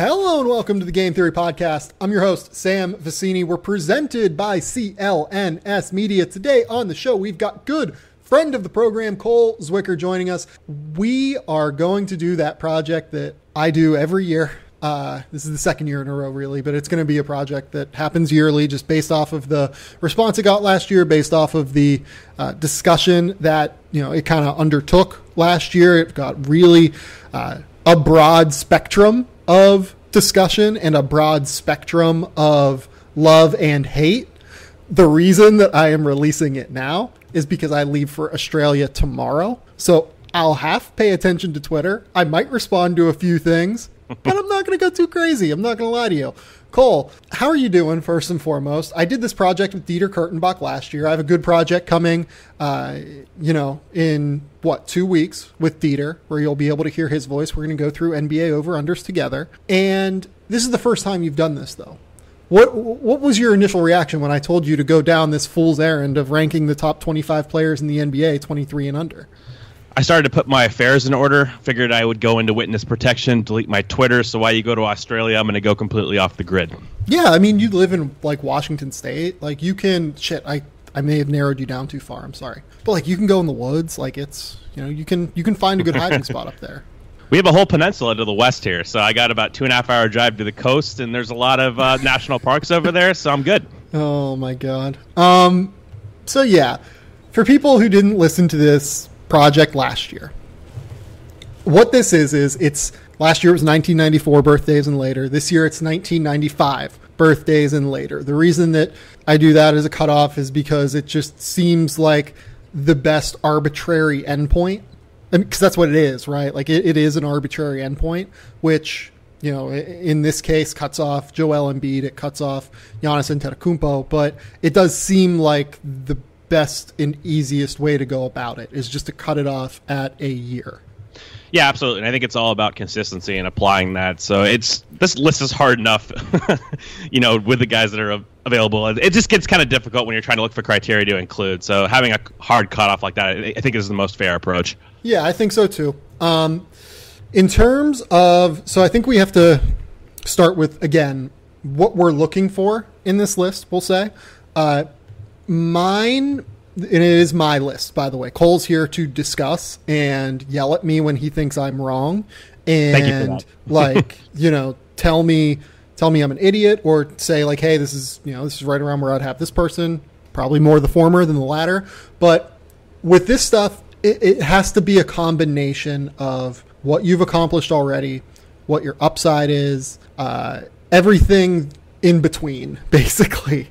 Hello and welcome to the Game Theory Podcast. I'm your host, Sam Vicini. We're presented by CLNS Media. Today on the show, we've got good friend of the program, Cole Zwicker, joining us. We are going to do that project that I do every year. This is the second year in a row, really, but it's going to be a project that happens yearly just based off of the response it got last year, based off of the discussion that, it kind of undertook last year. It got really a broad spectrum of discussion and a broad spectrum of love and hate. The reason that I am releasing it now is because I leave for Australia tomorrow. So I'll have to pay attention to Twitter. I might respond to a few things, but I'm not going to go too crazy. I'm not going to lie to you. Cole, how are you doing, first and foremost? I did this project with Dieter Kurtenbach last year. I have a good project coming, in 2 weeks with Dieter, where you'll be able to hear his voice. We're going to go through NBA over-unders together. And this is the first time you've done this, though. What was your initial reaction when I told you to go down this fool's errand of ranking the top 25 players in the NBA 23 and under? I started to put my affairs in order, figured I would go into witness protection, delete my Twitter, so while you go to Australia, I'm going to go completely off the grid. Yeah, I mean, you live in, Washington State. You can, I may have narrowed you down too far, I'm sorry. But, you can go in the woods, it's, you can find a good hiding spot up there. We have a whole peninsula to the west here, so I got about 2.5 hour drive to the coast, and there's a lot of national parks over there, so I'm good. Oh, my God. So, yeah, for people who didn't listen to this project last year, what this is it's last year it was 1994 birthdays and later. This year it's 1995 birthdays and later. The reason that I do that as a cutoff is because it just seems like the best arbitrary endpoint, because that's what it is, right? It is an arbitrary endpoint, which, in this case cuts off Joel Embiid, it cuts off Giannis Antetokounmpo, but it does seem like the best and easiest way to go about it is just to cut it off at a year. Yeah, absolutely. And I think it's all about consistency and applying that. So this list is hard enough, with the guys that are available. It just gets kind of difficult when you're trying to look for criteria to include. So having a hard cutoff like that, I think is the most fair approach. Yeah, I think so too. In terms of, so I think we have to start with, again, what we're looking for in this list, we'll say. Mine, and it is my list, by the way. Cole's here to discuss and yell at me when he thinks I'm wrong. And, thank you for that. Tell me I'm an idiot, or say hey, this is right around where I'd have this person. Probably more the former than the latter. But with this stuff, it has to be a combination of what you've accomplished already, what your upside is, everything in between, basically.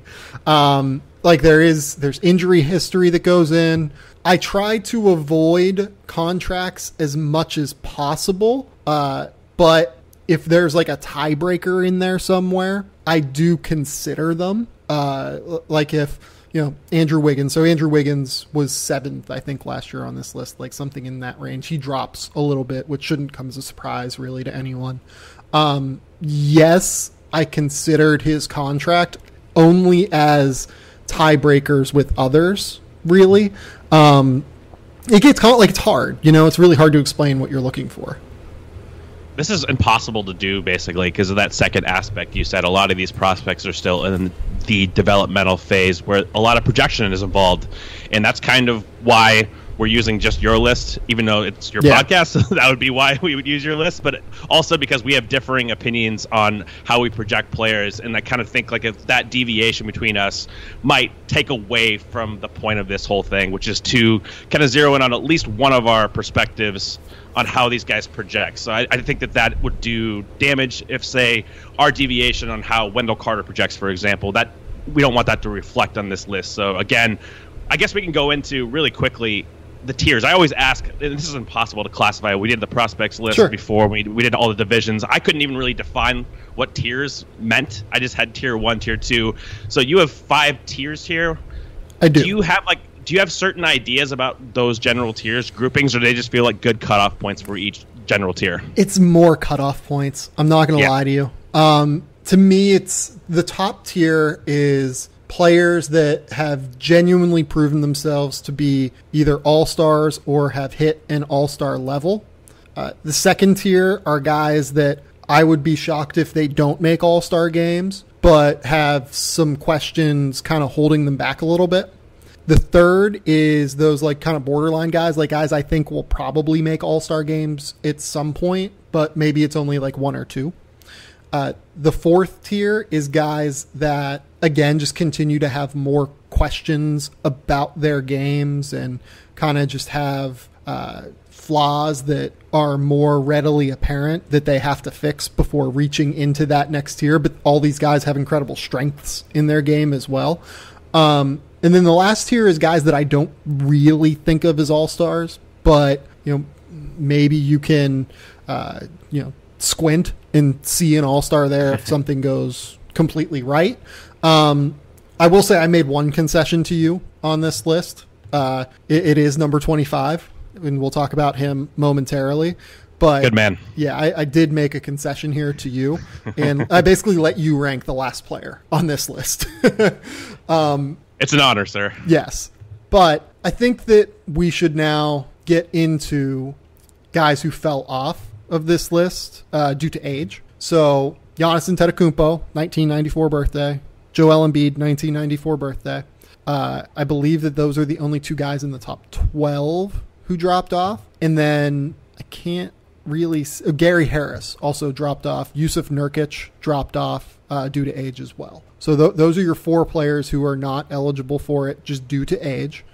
There's injury history that goes in. I try to avoid contracts as much as possible. But if there's a tiebreaker in there somewhere, I do consider them. If, Andrew Wiggins. So Andrew Wiggins was 7th, I think, last year on this list, something in that range. He drops a little bit, which shouldn't come as a surprise really to anyone. Yes, I considered his contract only as tiebreakers with others, really. It gets it's hard, it's really hard to explain what you're looking for. This is impossible to do, basically, because of that second aspect you said. A lot of these prospects are still in the developmental phase where a lot of projection is involved, and that's kind of why we're using just your list, even though it's your podcast. That would be why we would use your list, but also because we have differing opinions on how we project players, and I kind of think if that deviation between us might take away from the point of this whole thing, which is to kind of zero in on at least one of our perspectives on how these guys project. So I think that would do damage if, say, our deviation on how Wendell Carter projects, for example, that we don't want that to reflect on this list. So again, I guess we can go into really quickly the tiers. I always ask, and this is impossible to classify. We did the prospects list before. We did all the divisions. I couldn't even really define what tiers meant. I just had tier 1, tier 2. So you have 5 tiers here. I do. Do you have certain ideas about those general tiers, groupings, or do they just feel like good cutoff points for each general tier? It's more cutoff points. I'm not going to lie to you. To me, it's the top tier is players that have genuinely proven themselves to be either all-stars or have hit an all-star level. The second tier are guys that I would be shocked if they don't make All-Star games, but have some questions kind of holding them back a little bit. The third is those like kind of borderline guys, like guys I think will probably make All-Star games at some point, but maybe it's only like one or two. The fourth tier is guys that, again, just continue to have more questions about their games and kind of just have flaws that are more readily apparent that they have to fix before reaching into that next tier. But all these guys have incredible strengths in their game as well. And then the last tier is guys that I don't really think of as all-stars, but maybe you can squint and see an all-star there if something goes completely right. I will say I made one concession to you on this list. It is number 25, and we'll talk about him momentarily. But good man. Yeah, I did make a concession here to you, and I basically let you rank the last player on this list. It's an honor, sir. Yes. But I think that we should now get into guys who fell off of this list due to age. So Giannis Antetokounmpo, 1994 birthday. Joel Embiid, 1994 birthday. I believe that those are the only two guys in the top 12 who dropped off. And then I can't really... Gary Harris also dropped off. Jusuf Nurkic dropped off due to age as well. So those are your four players who are not eligible for it just due to age.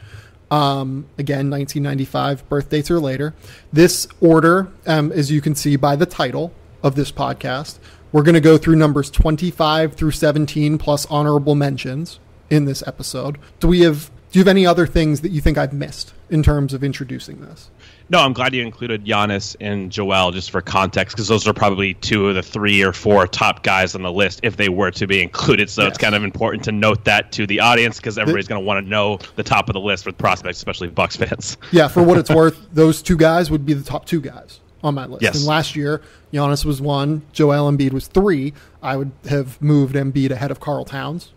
Again, 1995 birth dates or later. This order, as you can see by the title of this podcast, we're going to go through numbers 25 through 17 plus honorable mentions in this episode. Do you have any other things that you think I've missed in terms of introducing this? No, I'm glad you included Giannis and Joel just for context, because those are probably two of the 3 or 4 top guys on the list if they were to be included. So It's kind of important to note that to the audience, because everybody's going to want to know the top of the list with prospects, especially Bucks fans. Yeah, for what it's worth, those two guys would be the top 2 guys on my list. Yes. And last year, Giannis was 1, Joel Embiid was 3. I would have moved Embiid ahead of Karl Towns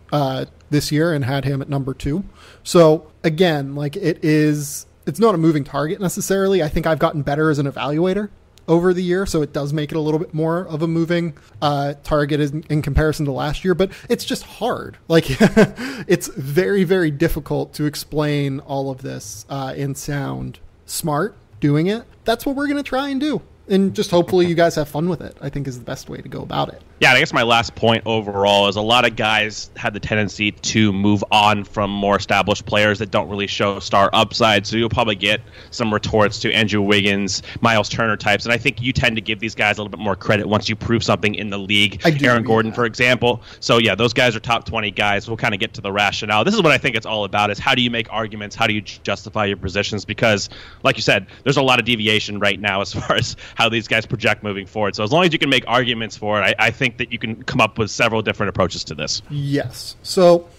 this year and had him at number 2. So again, like it's not a moving target necessarily. I think I've gotten better as an evaluator over the year, so it does make it a little bit more of a moving target in comparison to last year, but it's just hard. Like it's very, very difficult to explain all of this and sound smart doing it. That's what we're going to try and do. And just hopefully you guys have fun with it, I think is the best way to go about it. Yeah, I guess my last point overall is a lot of guys have the tendency to move on from more established players that don't really show star upside. So you'll probably get some retorts to Andrew Wiggins, Miles Turner types. And I think you tend to give these guys a little bit more credit once you prove something in the league. Aaron Gordon, for example. So yeah, those guys are top 20 guys. We'll kind of get to the rationale. This is what I think it's all about, is how do you make arguments? How do you justify your positions? Because like you said, there's a lot of deviation right now as far as how these guys project moving forward. So as long as you can make arguments for it, I think that you can come up with several different approaches to this. Yes. So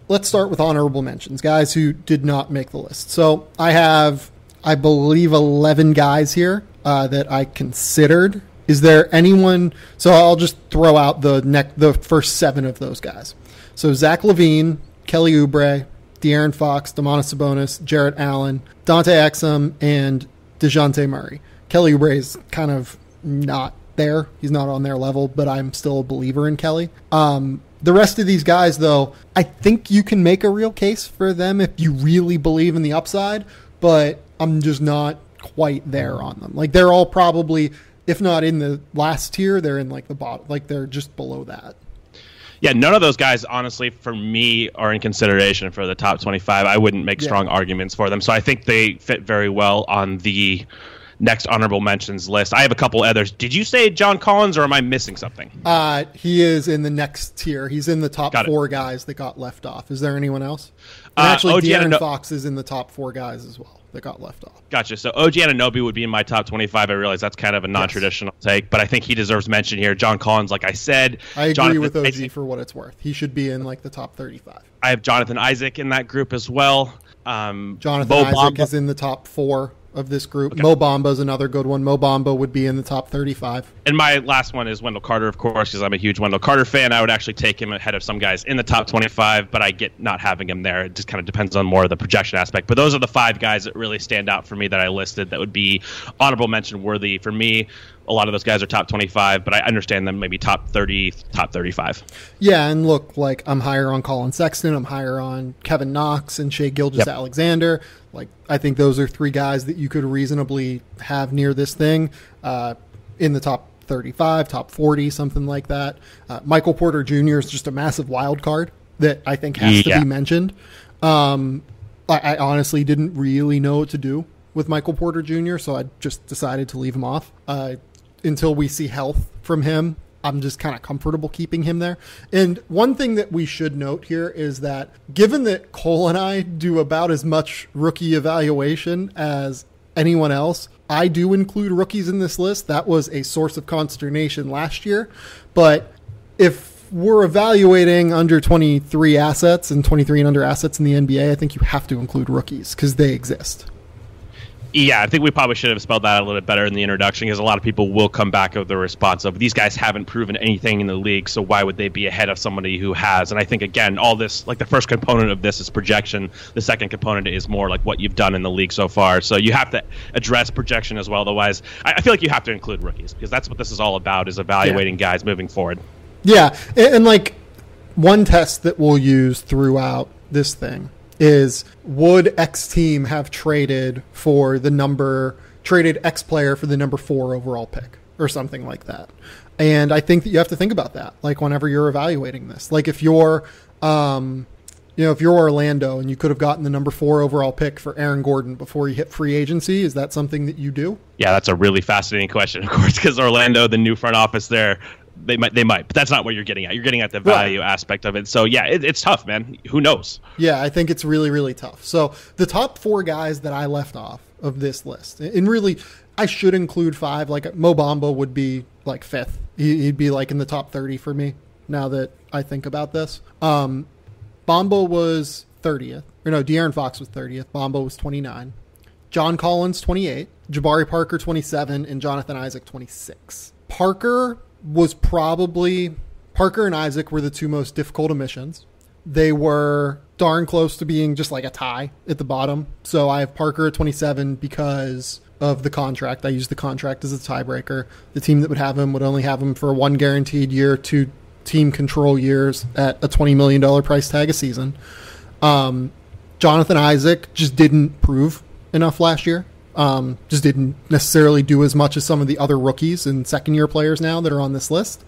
let's start with honorable mentions, guys who did not make the list. So I have, I believe, 11 guys here that I considered. Is there anyone? So I'll just throw out the first 7 of those guys. So Zach LaVine, Kelly Oubre, De'Aaron Fox, Domantas Sabonis, Jarrett Allen, Dante Exum, and DeJounte Murray. Kelly Oubre is kind of not there. He's not on their level, but I'm still a believer in Kelly. The rest of these guys, though, I think you can make a real case for them if you really believe in the upside, but I'm just not quite there on them. Like, they're all probably, if not in the last tier, they're in like the bottom, like they're just below that. Yeah, none of those guys, honestly, for me, are in consideration for the top 25. I wouldn't make strong arguments for them. So I think they fit very well on the next honorable mentions list. I have a couple others. Did you say John Collins, or am I missing something? He is in the next tier. He's in the top 4 guys that got left off. Is there anyone else? Actually, De'Aaron Fox is in the top 4 guys as well that got left off. Gotcha. So OG Anunoby would be in my top 25. I realize that's kind of a non-traditional take, but I think he deserves mention here. John Collins, like I said. I agree with OG for what it's worth. He should be in like the top 35. I have Jonathan Isaac in that group as well. Jonathan Isaac is in the top 4 of this group. Okay. Mo Bamba is another good one. Mo Bamba would be in the top 35. And my last one is Wendell Carter, of course, because I'm a huge Wendell Carter fan. I would actually take him ahead of some guys in the top 25, but I get not having him there. It just kind of depends on more of the projection aspect. But those are the 5 guys that really stand out for me that I listed that would be honorable mention worthy for me. a lot of those guys are top 25, but I understand them maybe top 30, top 35. Yeah, and look, like, I'm higher on Colin Sexton, I'm higher on Kevin Knox and Shai Gilgeous-Alexander. Like, I think those are three guys that you could reasonably have near this thing in the top 35, top 40, something like that. Michael Porter Jr. is just a massive wild card that I think has to be mentioned. I honestly didn't really know what to do with Michael Porter Jr., so I just decided to leave him off. Until we see health from him, I'm just kind of comfortable keeping him there. And one thing that we should note here is that given that Cole and I do about as much rookie evaluation as anyone else, I do include rookies in this list. That was a source of consternation last year. But if we're evaluating under 23 assets and 23 and under assets in the NBA, I think you have to include rookies because they exist. Yeah, I think we probably should have spelled that out a little bit better in the introduction, because a lot of people will come back with the response of, these guys haven't proven anything in the league, so why would they be ahead of somebody who has? And I think, again, all this, like, the first component of this is projection. The second component is more like what you've done in the league so far. So you have to address projection as well. Otherwise, I feel like you have to include rookies, because that's what this is all about, is evaluating guys moving forward. Yeah, and like, one test that we'll use throughout this thing is, would X team have traded X player for the number 4 overall pick or something like that? And I think that you have to think about that, like, whenever you're evaluating this. Like, if you're, if you're Orlando and you could have gotten the number 4 overall pick for Aaron Gordon before he hit free agency, is that something that you do? Yeah, that's a really fascinating question, of course, because Orlando, the new front office there, They might, but that's not what you're getting at. You're getting at the value aspect of it. So, yeah, it's tough, man. Who knows? Yeah, I think it's really, really tough. So the top 4 guys that I left off of this list, and really, I should include 5. Like, Mo Bamba would be, like, 5th. He'd be, like, in the top 30 for me, now that I think about this. Bamba was 30th. Or no, De'Aaron Fox was 30th. Bamba was 29. John Collins, 28. Jabari Parker, 27. And Jonathan Isaac, 26. Parker and Isaac were the 2 most difficult omissions. They were darn close to being just like a tie at the bottom. So I have Parker at 27 because of the contract. I used the contract as a tiebreaker. The team that would have him would only have him for 1 guaranteed year, 2 team control years at a $20 million price tag a season. Jonathan Isaac just didn't prove enough last year. Just didn't necessarily do as much as some of the other rookies and second-year players now that are on this list.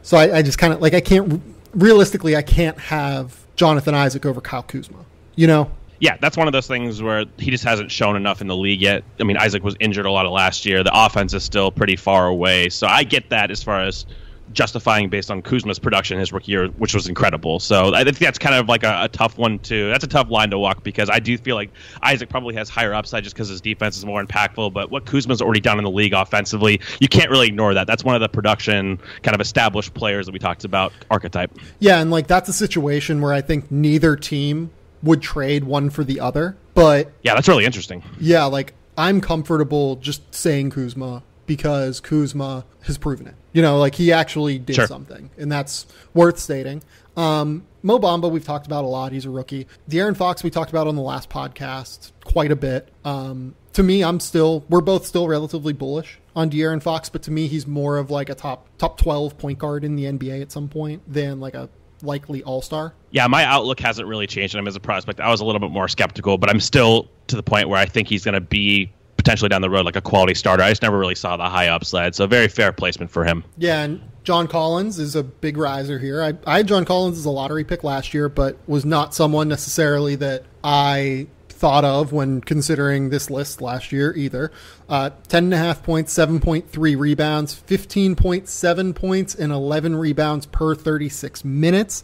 So I just kind of, like, I can't have Jonathan Isaac over Kyle Kuzma, you know? Yeah, that's one of those things where he just hasn't shown enough in the league yet. I mean, Isaac was injured a lot of last year. The offense is still pretty far away. So I get that as far as justifying based on Kuzma's production his rookie year, which was incredible. So I think that's kind of like a tough one too. That's a tough line to walk, because I do feel like Isaac probably has higher upside just because his defense is more impactful. But what Kuzma's already done in the league offensively, you can't really ignore that. That's one of the production kind of established players that we talked about archetype. Yeah, and like, that's a situation where I think neither team would trade one for the other. But yeah, that's really interesting. Yeah, like, I'm comfortable just saying Kuzma because Kuzma has proven it. You know, like, he actually did something, and that's worth stating. Mo Bamba, we've talked about a lot. He's a rookie. De'Aaron Fox, we talked about on the last podcast quite a bit. To me, we're both still relatively bullish on De'Aaron Fox, but to me, he's more of like a top 12 point guard in the NBA at some point than like a likely all-star. Yeah, my outlook hasn't really changed on him as a prospect. I was a little bit more skeptical, but I'm still to the point where I think he's going to be potentially down the road like a quality starter. I just never really saw the high upside, so very fair placement for him. Yeah, and John Collins is a big riser here. I had John Collins as a lottery pick last year, but was not someone necessarily that I thought of when considering this list last year either. 10.5 points, 7.3 rebounds, 15.7 points, and 11 rebounds per 36 minutes.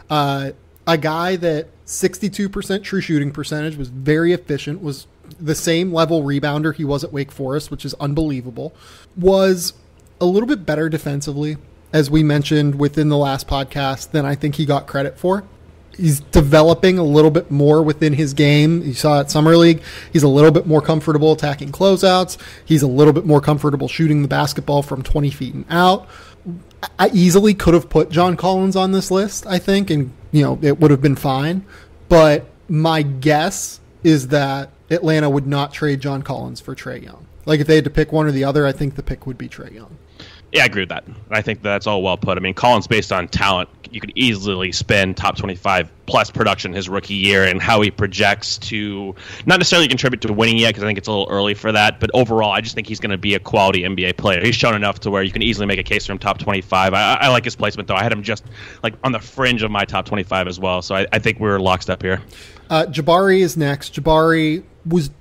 A guy that 62% true shooting percentage, was very efficient, was the same level rebounder he was at Wake Forest, which is unbelievable, was a little bit better defensively, as we mentioned within the last podcast, than I think he got credit for. He's developing a little bit more within his game. You saw at Summer League, he's a little bit more comfortable attacking closeouts. He's a little bit more comfortable shooting the basketball from 20 feet and out. I easily could have put John Collins on this list, I think, and it would have been fine. But my guess is that Atlanta would not trade John Collins for Trae Young. Like if they had to pick one or the other, I think the pick would be Trae Young. Yeah, I agree with that. I think that's all well put. I mean, Collins, based on talent, you could easily spin top 25 plus production his rookie year, and how he projects to not necessarily contribute to winning yet, because I think it's a little early for that. But overall, I just think he's going to be a quality NBA player. He's shown enough to where you can easily make a case for him top 25. I like his placement, though. I had him just like on the fringe of my top 25 as well. So I think we're locked up here. Jabari is next. Jabari was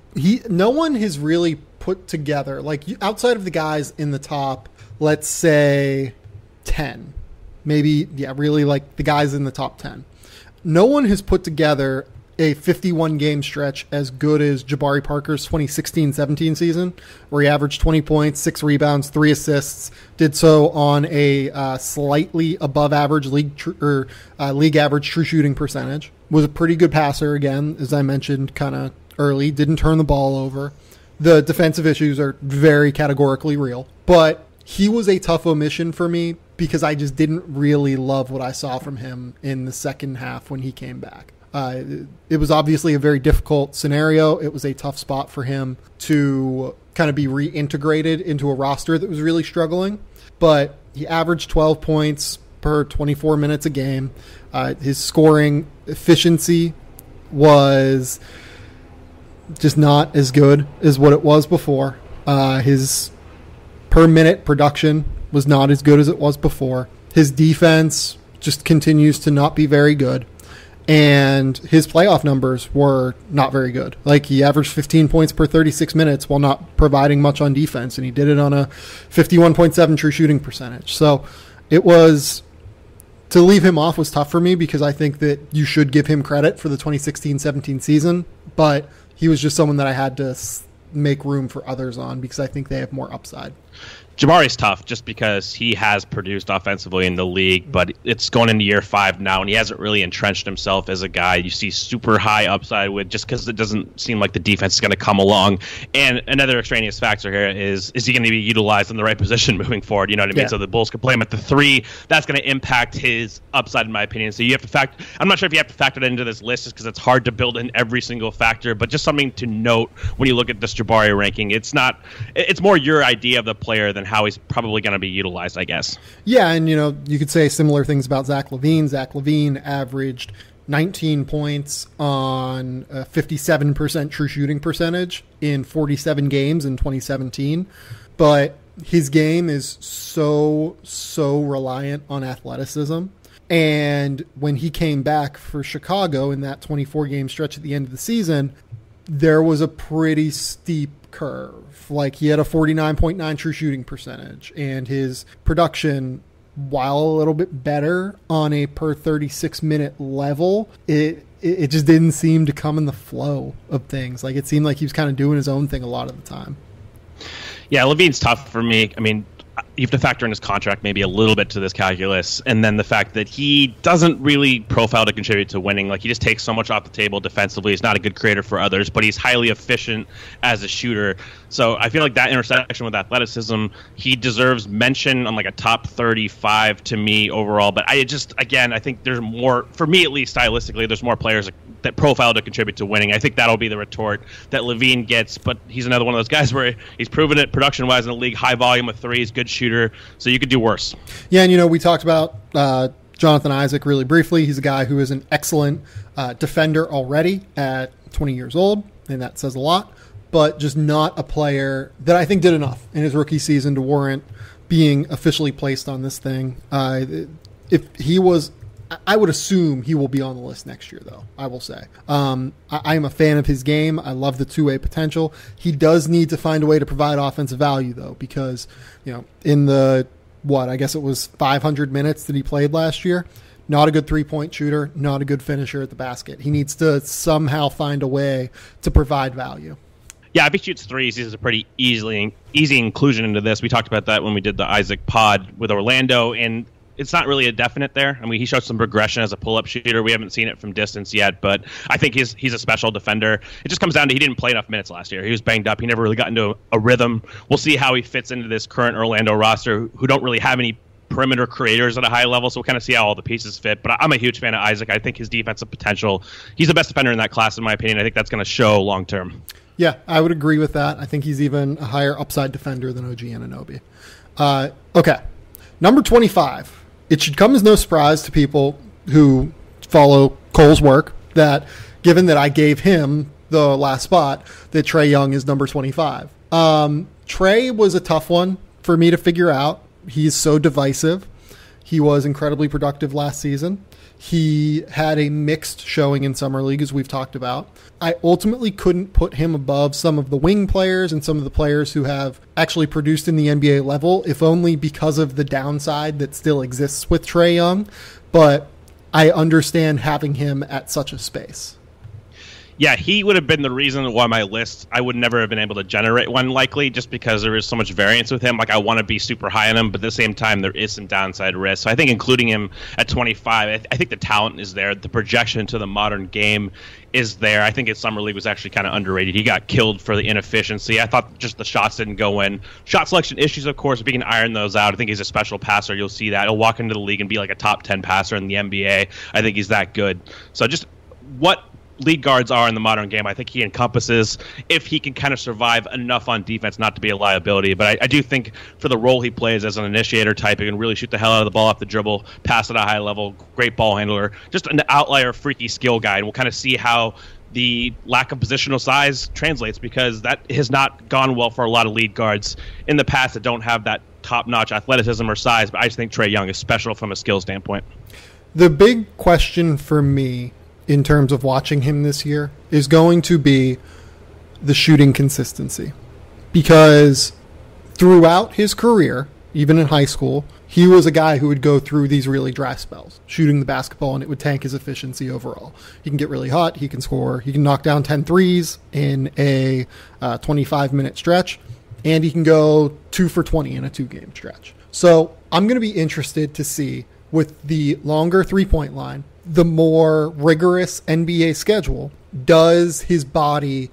no one has really put together, like outside of the guys in the top, let's say 10, maybe, really like the guys in the top 10. No one has put together a 51-game stretch as good as Jabari Parker's 2016-17 season, where he averaged 20 points, 6 rebounds, 3 assists, did so on a slightly above average league average true shooting percentage. Was a pretty good passer, again, as I mentioned kind of early, didn't turn the ball over. The defensive issues are very categorically real, but he was a tough omission for me because I just didn't really love what I saw from him in the second half when he came back. It was obviously a very difficult scenario. It was a tough spot for him to kind of be reintegrated into a roster that was really struggling, but he averaged 12 points per 24 minutes a game. His scoring efficiency was just not as good as what it was before. His per minute production was not as good as it was before. His defense just continues to not be very good. And his playoff numbers were not very good. Like, he averaged 15 points per 36 minutes while not providing much on defense. And he did it on a 51.7 true shooting percentage. So it was, to leave him off was tough for me because I think that you should give him credit for the 2016-17 season. But he was just someone that I had to make room for others on because I think they have more upside. Jabari's tough just because he has produced offensively in the league, but it's going into year 5 now, and he hasn't really entrenched himself as a guy you see super high upside with, just because it doesn't seem like the defense is going to come along. And another extraneous factor here is he going to be utilized in the right position moving forward? You know what I mean? Yeah. So the Bulls could play him at the 3. That's going to impact his upside, in my opinion. So you have to I'm not sure if you have to factor that into this list just because it's hard to build in every single factor, but just something to note when you look at this Jabari ranking. It's more your idea of the player than how he's probably going to be utilized, I guess. Yeah, and you could say similar things about Zach LaVine. Zach LaVine averaged 19 points on a 57% true shooting percentage in 47 games in 2017. But his game is so reliant on athleticism. And when he came back for Chicago in that 24-game stretch at the end of the season, there was a pretty steep curve. Like, he had a 49.9 true shooting percentage, and his production, while a little bit better on a per 36 minute level, it just didn't seem to come in the flow of things. Like, it seemed like he was kind of doing his own thing a lot of the time. Yeah, LaVine's tough for me. I mean, you have to factor in his contract maybe a little bit to this calculus, and then the fact that he doesn't really profile to contribute to winning. Like, he just takes so much off the table defensively. He's not a good creator for others, but he's highly efficient as a shooter. So I feel like that intersection with athleticism, he deserves mention on like a top 35 to me overall. But I think there's more, for me at least stylistically, there's more players that profile to contribute to winning. I think that'll be the retort that LaVine gets, but he's another one of those guys where he's proven it production-wise in the league, high volume of threes, good shooter, so you could do worse. Yeah, and we talked about Jonathan Isaac really briefly. He's a guy who is an excellent defender already at 20 years old, and that says a lot, but just not a player that I think did enough in his rookie season to warrant being officially placed on this thing. If he was, I would assume he will be on the list next year, though, I will say. I am a fan of his game. I love the two-way potential. He does need to find a way to provide offensive value, though, because, in the, I guess it was 500 minutes that he played last year, not a good three-point shooter, not a good finisher at the basket. He needs to somehow find a way to provide value. Yeah, if he shoots threes, he's a pretty easy inclusion into this. We talked about that when we did the Isaac pod with Orlando, and it's not really a definite there. I mean, he showed some progression as a pull-up shooter. We haven't seen it from distance yet, but I think he's a special defender. It just comes down to he didn't play enough minutes last year. He was banged up. He never really got into a rhythm. We'll see how he fits into this current Orlando roster, who don't really have any perimeter creators at a high level, so we'll kind of see how all the pieces fit. But I'm a huge fan of Isaac. I think his defensive potential, he's the best defender in that class, in my opinion. I think that's going to show long-term. Yeah, I would agree with that. I think he's even a higher upside defender than OG Anunoby. Okay, number 25. It should come as no surprise to people who follow Cole's work that, given that I gave him the last spot, that Trae Young is number 25. Trae was a tough one for me to figure out. He's so divisive. He was incredibly productive last season. He had a mixed showing in Summer League, as we've talked about. I ultimately couldn't put him above some of the wing players and some of the players who have actually produced in the NBA level, if only because of the downside that still exists with Trae Young. But I understand having him at such a space. Yeah, he would have been the reason why my list, I would never have been able to generate one likely, just because there is so much variance with him. Like, I want to be super high on him, but at the same time, there is some downside risk. So I think including him at 25, I think the talent is there. The projection to the modern game is there. I think his Summer League was actually kind of underrated. He got killed for the inefficiency. I thought just the shots didn't go in. Shot selection issues, of course, if he can iron those out. I think he's a special passer. You'll see that. He'll walk into the league and be like a top 10 passer in the NBA. I think he's that good. So just what lead guards are in the modern game, I think he encompasses, if he can kind of survive enough on defense not to be a liability. But I do think for the role he plays as an initiator type, he can really shoot the hell out of the ball off the dribble, pass at a high level, great ball handler, just an outlier, freaky skill guy. And we'll kind of see how the lack of positional size translates, because that has not gone well for a lot of lead guards in the past that don't have that top-notch athleticism or size. But I just think Trae Young is special from a skill standpoint. The big question for me in terms of watching him this year is going to be the shooting consistency, because throughout his career, even in high school, he was a guy who would go through these really dry spells shooting the basketball, and it would tank his efficiency overall. He can get really hot. He can score. He can knock down 10 threes in a 25-minute stretch, and he can go 2 for 20 in a 2-game stretch. So I'm going to be interested to see, with the longer three-point line, the more rigorous NBA schedule, does his body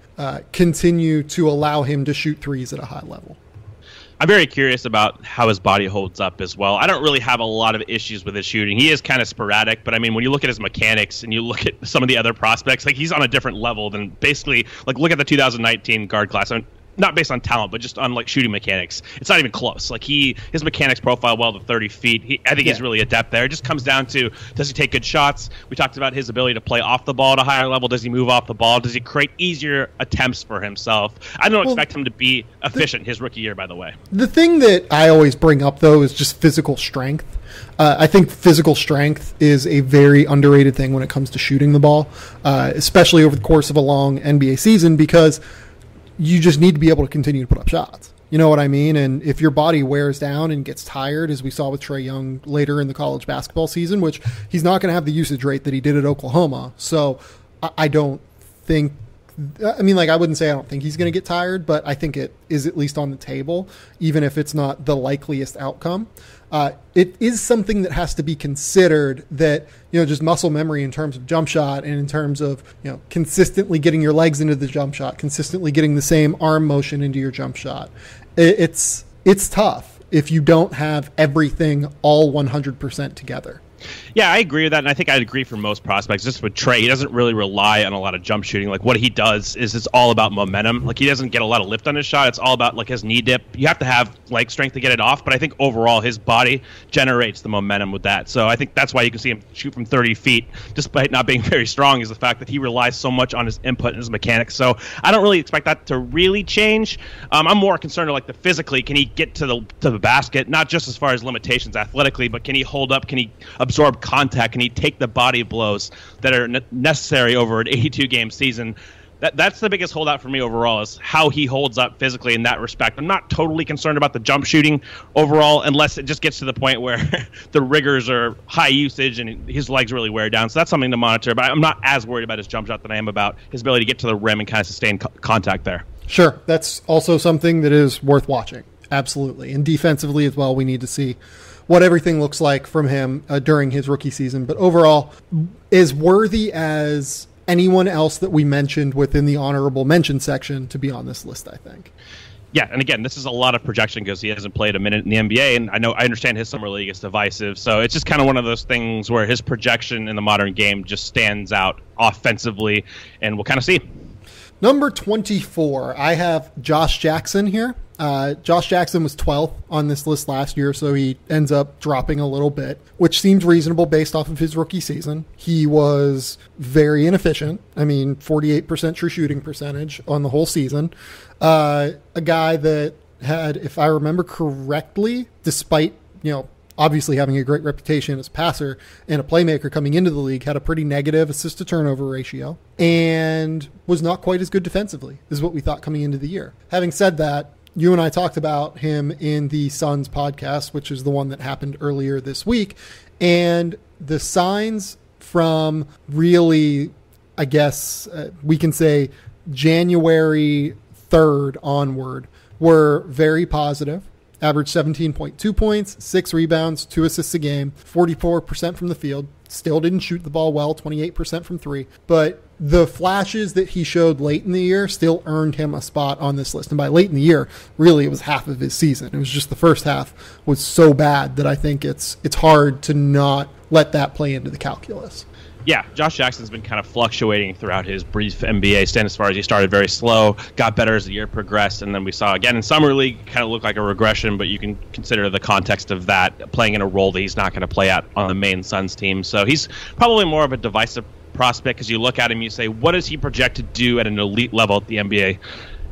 continue to allow him to shoot threes at a high level? I'm very curious about how his body holds up as well. I don't really have a lot of issues with his shooting. He is kind of sporadic, but I mean, when you look at his mechanics and you look at some of the other prospects, like, he's on a different level than basically, like, look at the 2019 guard class. I mean, not based on talent, but just on, like, shooting mechanics. It's not even close. Like, his mechanics profile well to 30 feet. I think he's really adept there. It just comes down to, does he take good shots? We talked about his ability to play off the ball at a higher level. Does he move off the ball? Does he create easier attempts for himself? I don't expect him to be efficient his rookie year, by the way. The thing that I always bring up, though, is just physical strength. I think physical strength is a very underrated thing when it comes to shooting the ball, especially over the course of a long NBA season, because you just need to be able to continue to put up shots. You know what I mean? And if your body wears down and gets tired, as we saw with Trae Young later in the college basketball season, which he's not going to have the usage rate that he did at Oklahoma. So I don't think, I mean, like, I wouldn't say I don't think he's going to get tired, but I think it is at least on the table, even if it's not the likeliest outcome. It is something that has to be considered, that, you know, just muscle memory in terms of jump shot and in terms of, you know, consistently getting your legs into the jump shot, consistently getting the same arm motion into your jump shot. It's tough if you don't have everything all 100% together. Yeah, I agree with that, and I think I'd agree for most prospects. Just with Trae, he doesn't really rely on a lot of jump shooting. Like, what he does is it's all about momentum. Like, he doesn't get a lot of lift on his shot. It's all about, like, his knee dip. You have to have leg strength to get it off, but I think overall his body generates the momentum with that. So I think that's why you can see him shoot from 30 feet despite not being very strong, is the fact that he relies so much on his input and his mechanics. So I don't really expect that to really change. I'm more concerned with, like, the physically. Can he get to the basket, not just as far as limitations athletically, but can he hold up? Can he absorb contact? Can he take the body blows that are necessary over an 82-game season? That's the biggest holdout for me overall, is how he holds up physically in that respect. I'm not totally concerned about the jump shooting overall, unless it just gets to the point where the rigors are high usage and his legs really wear down. So that's something to monitor. But I'm not as worried about his jump shot than I am about his ability to get to the rim and kind of sustain contact there. Sure. That's also something that is worth watching. Absolutely. And defensively as well, we need to see what everything looks like from him during his rookie season. But overall, as worthy as anyone else that we mentioned within the honorable mention section to be on this list, I think. Yeah, and again, this is a lot of projection because he hasn't played a minute in the NBA, and I understand his summer league is divisive, so it's just kind of one of those things where his projection in the modern game just stands out offensively, and we'll kind of see. Number 24, I have Josh Jackson here. Josh Jackson was 12th on this list last year, so he ends up dropping a little bit, which seems reasonable based off of his rookie season. He was very inefficient. I mean, 48% true shooting percentage on the whole season. A guy that had, if I remember correctly, despite, obviously having a great reputation as a passer and a playmaker coming into the league, had a pretty negative assist to turnover ratio and was not quite as good defensively is what we thought coming into the year. Having said that, you and I talked about him in the Suns podcast, which is the one that happened earlier this week. And the signs from really, I guess we can say January 3rd onward were very positive. Averaged 17.2 points, 6 rebounds, 2 assists a game, 44% from the field. Still didn't shoot the ball well, 28% from 3. But the flashes that he showed late in the year still earned him a spot on this list. And by late in the year, really it was half of his season. It was just the first half was so bad that I think it's hard to not let that play into the calculus. Yeah, Josh Jackson's been kind of fluctuating throughout his brief NBA stint as far as he started very slow, got better as the year progressed, and then we saw again in Summer League kind of look like a regression, but you can consider the context of that playing in a role that he's not going to play at on the main Suns team. So he's probably more of a divisive prospect because you look at him, you say, what does he project to do at an elite level at the NBA?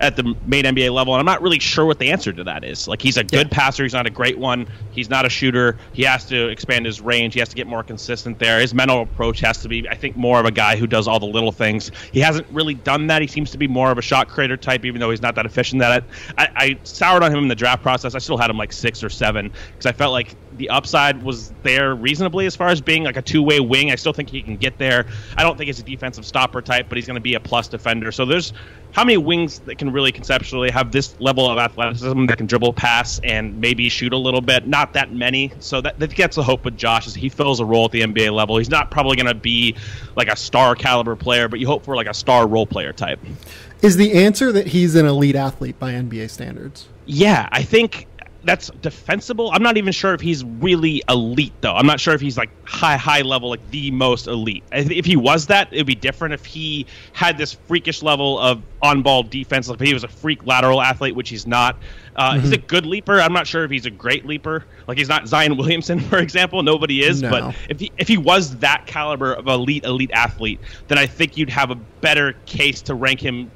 At the main NBA level, and I'm not really sure what the answer to that is. Like, he's a good passer. He's not a great one. He's not a shooter. He has to expand his range. He has to get more consistent there. His mental approach has to be, I think, more of a guy who does all the little things. He hasn't really done that. He seems to be more of a shot creator type, even though he's not that efficient at it. I soured on him in the draft process. I still had him like 6 or 7 because I felt like the upside was there reasonably as far as being like a two-way wing. I still think he can get there. I don't think he's a defensive stopper type, but he's going to be a plus defender. So there's how many wings that can really conceptually have this level of athleticism that can dribble, pass, and maybe shoot a little bit? Not that many. So that gets the hope with Josh is he fills a role at the NBA level. He's not probably going to be like a star caliber player, but you hope for like a star role player type. Is the answer that he's an elite athlete by NBA standards? Yeah, I think that's defensible. I'm not even sure if he's really elite, though. I'm not sure if he's like high level, like the most elite. If he was that, it would be different. If he had this freakish level of on-ball defense, like if he was a freak lateral athlete, which he's not. He's a good leaper. I'm not sure if he's a great leaper. Like, he's not Zion Williamson, for example. Nobody is. No. But if he was that caliber of elite athlete, then I think you'd have a better case to rank him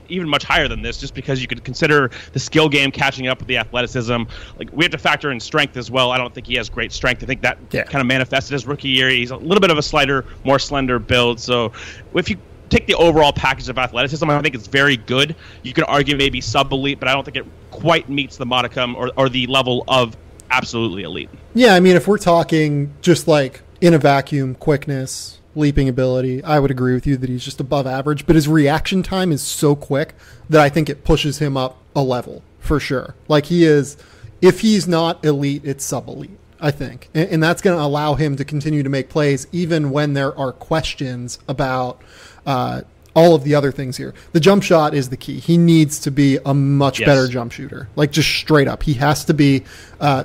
even much higher than this, just because you could consider the skill game catching up with the athleticism. Like, we have to factor in strength as well. I don't think he has great strength. I think that kind of manifested his rookie year. He's a little bit of a slighter, more slender build. So if you take the overall package of athleticism, I think it's very good. You could argue maybe sub-elite, but I don't think it quite meets the modicum or the level of absolutely elite. Yeah, I mean, if we're talking just like in a vacuum, quickness, leaping ability, I would agree with you that he's just above average, but his reaction time is so quick that I think it pushes him up a level for sure. Like, he is, if he's not elite, it's sub-elite, I think. And that's going to allow him to continue to make plays even when there are questions about all of the other things here. The jump shot is the key. He needs to be a much better jump shooter. Like, just straight up. He has to be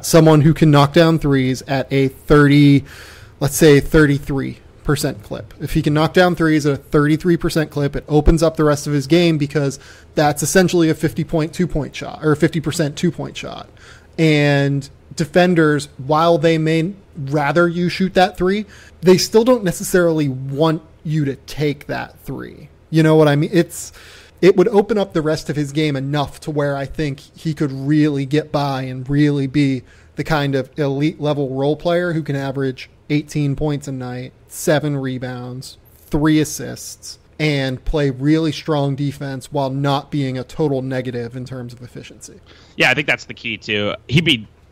someone who can knock down threes at a 33% clip. If he can knock down threes at a 33% clip, it opens up the rest of his game because that's essentially a 50-point 2-point shot or a 50% 2-point shot. And defenders, while they may rather you shoot that three, they still don't necessarily want you to take that three. You know what I mean? It would open up the rest of his game enough to where I think he could really get by and really be the kind of elite level role player who can average 18 points a night, 7 rebounds, 3 assists, and play really strong defense while not being a total negative in terms of efficiency. Yeah, I think that's the key too.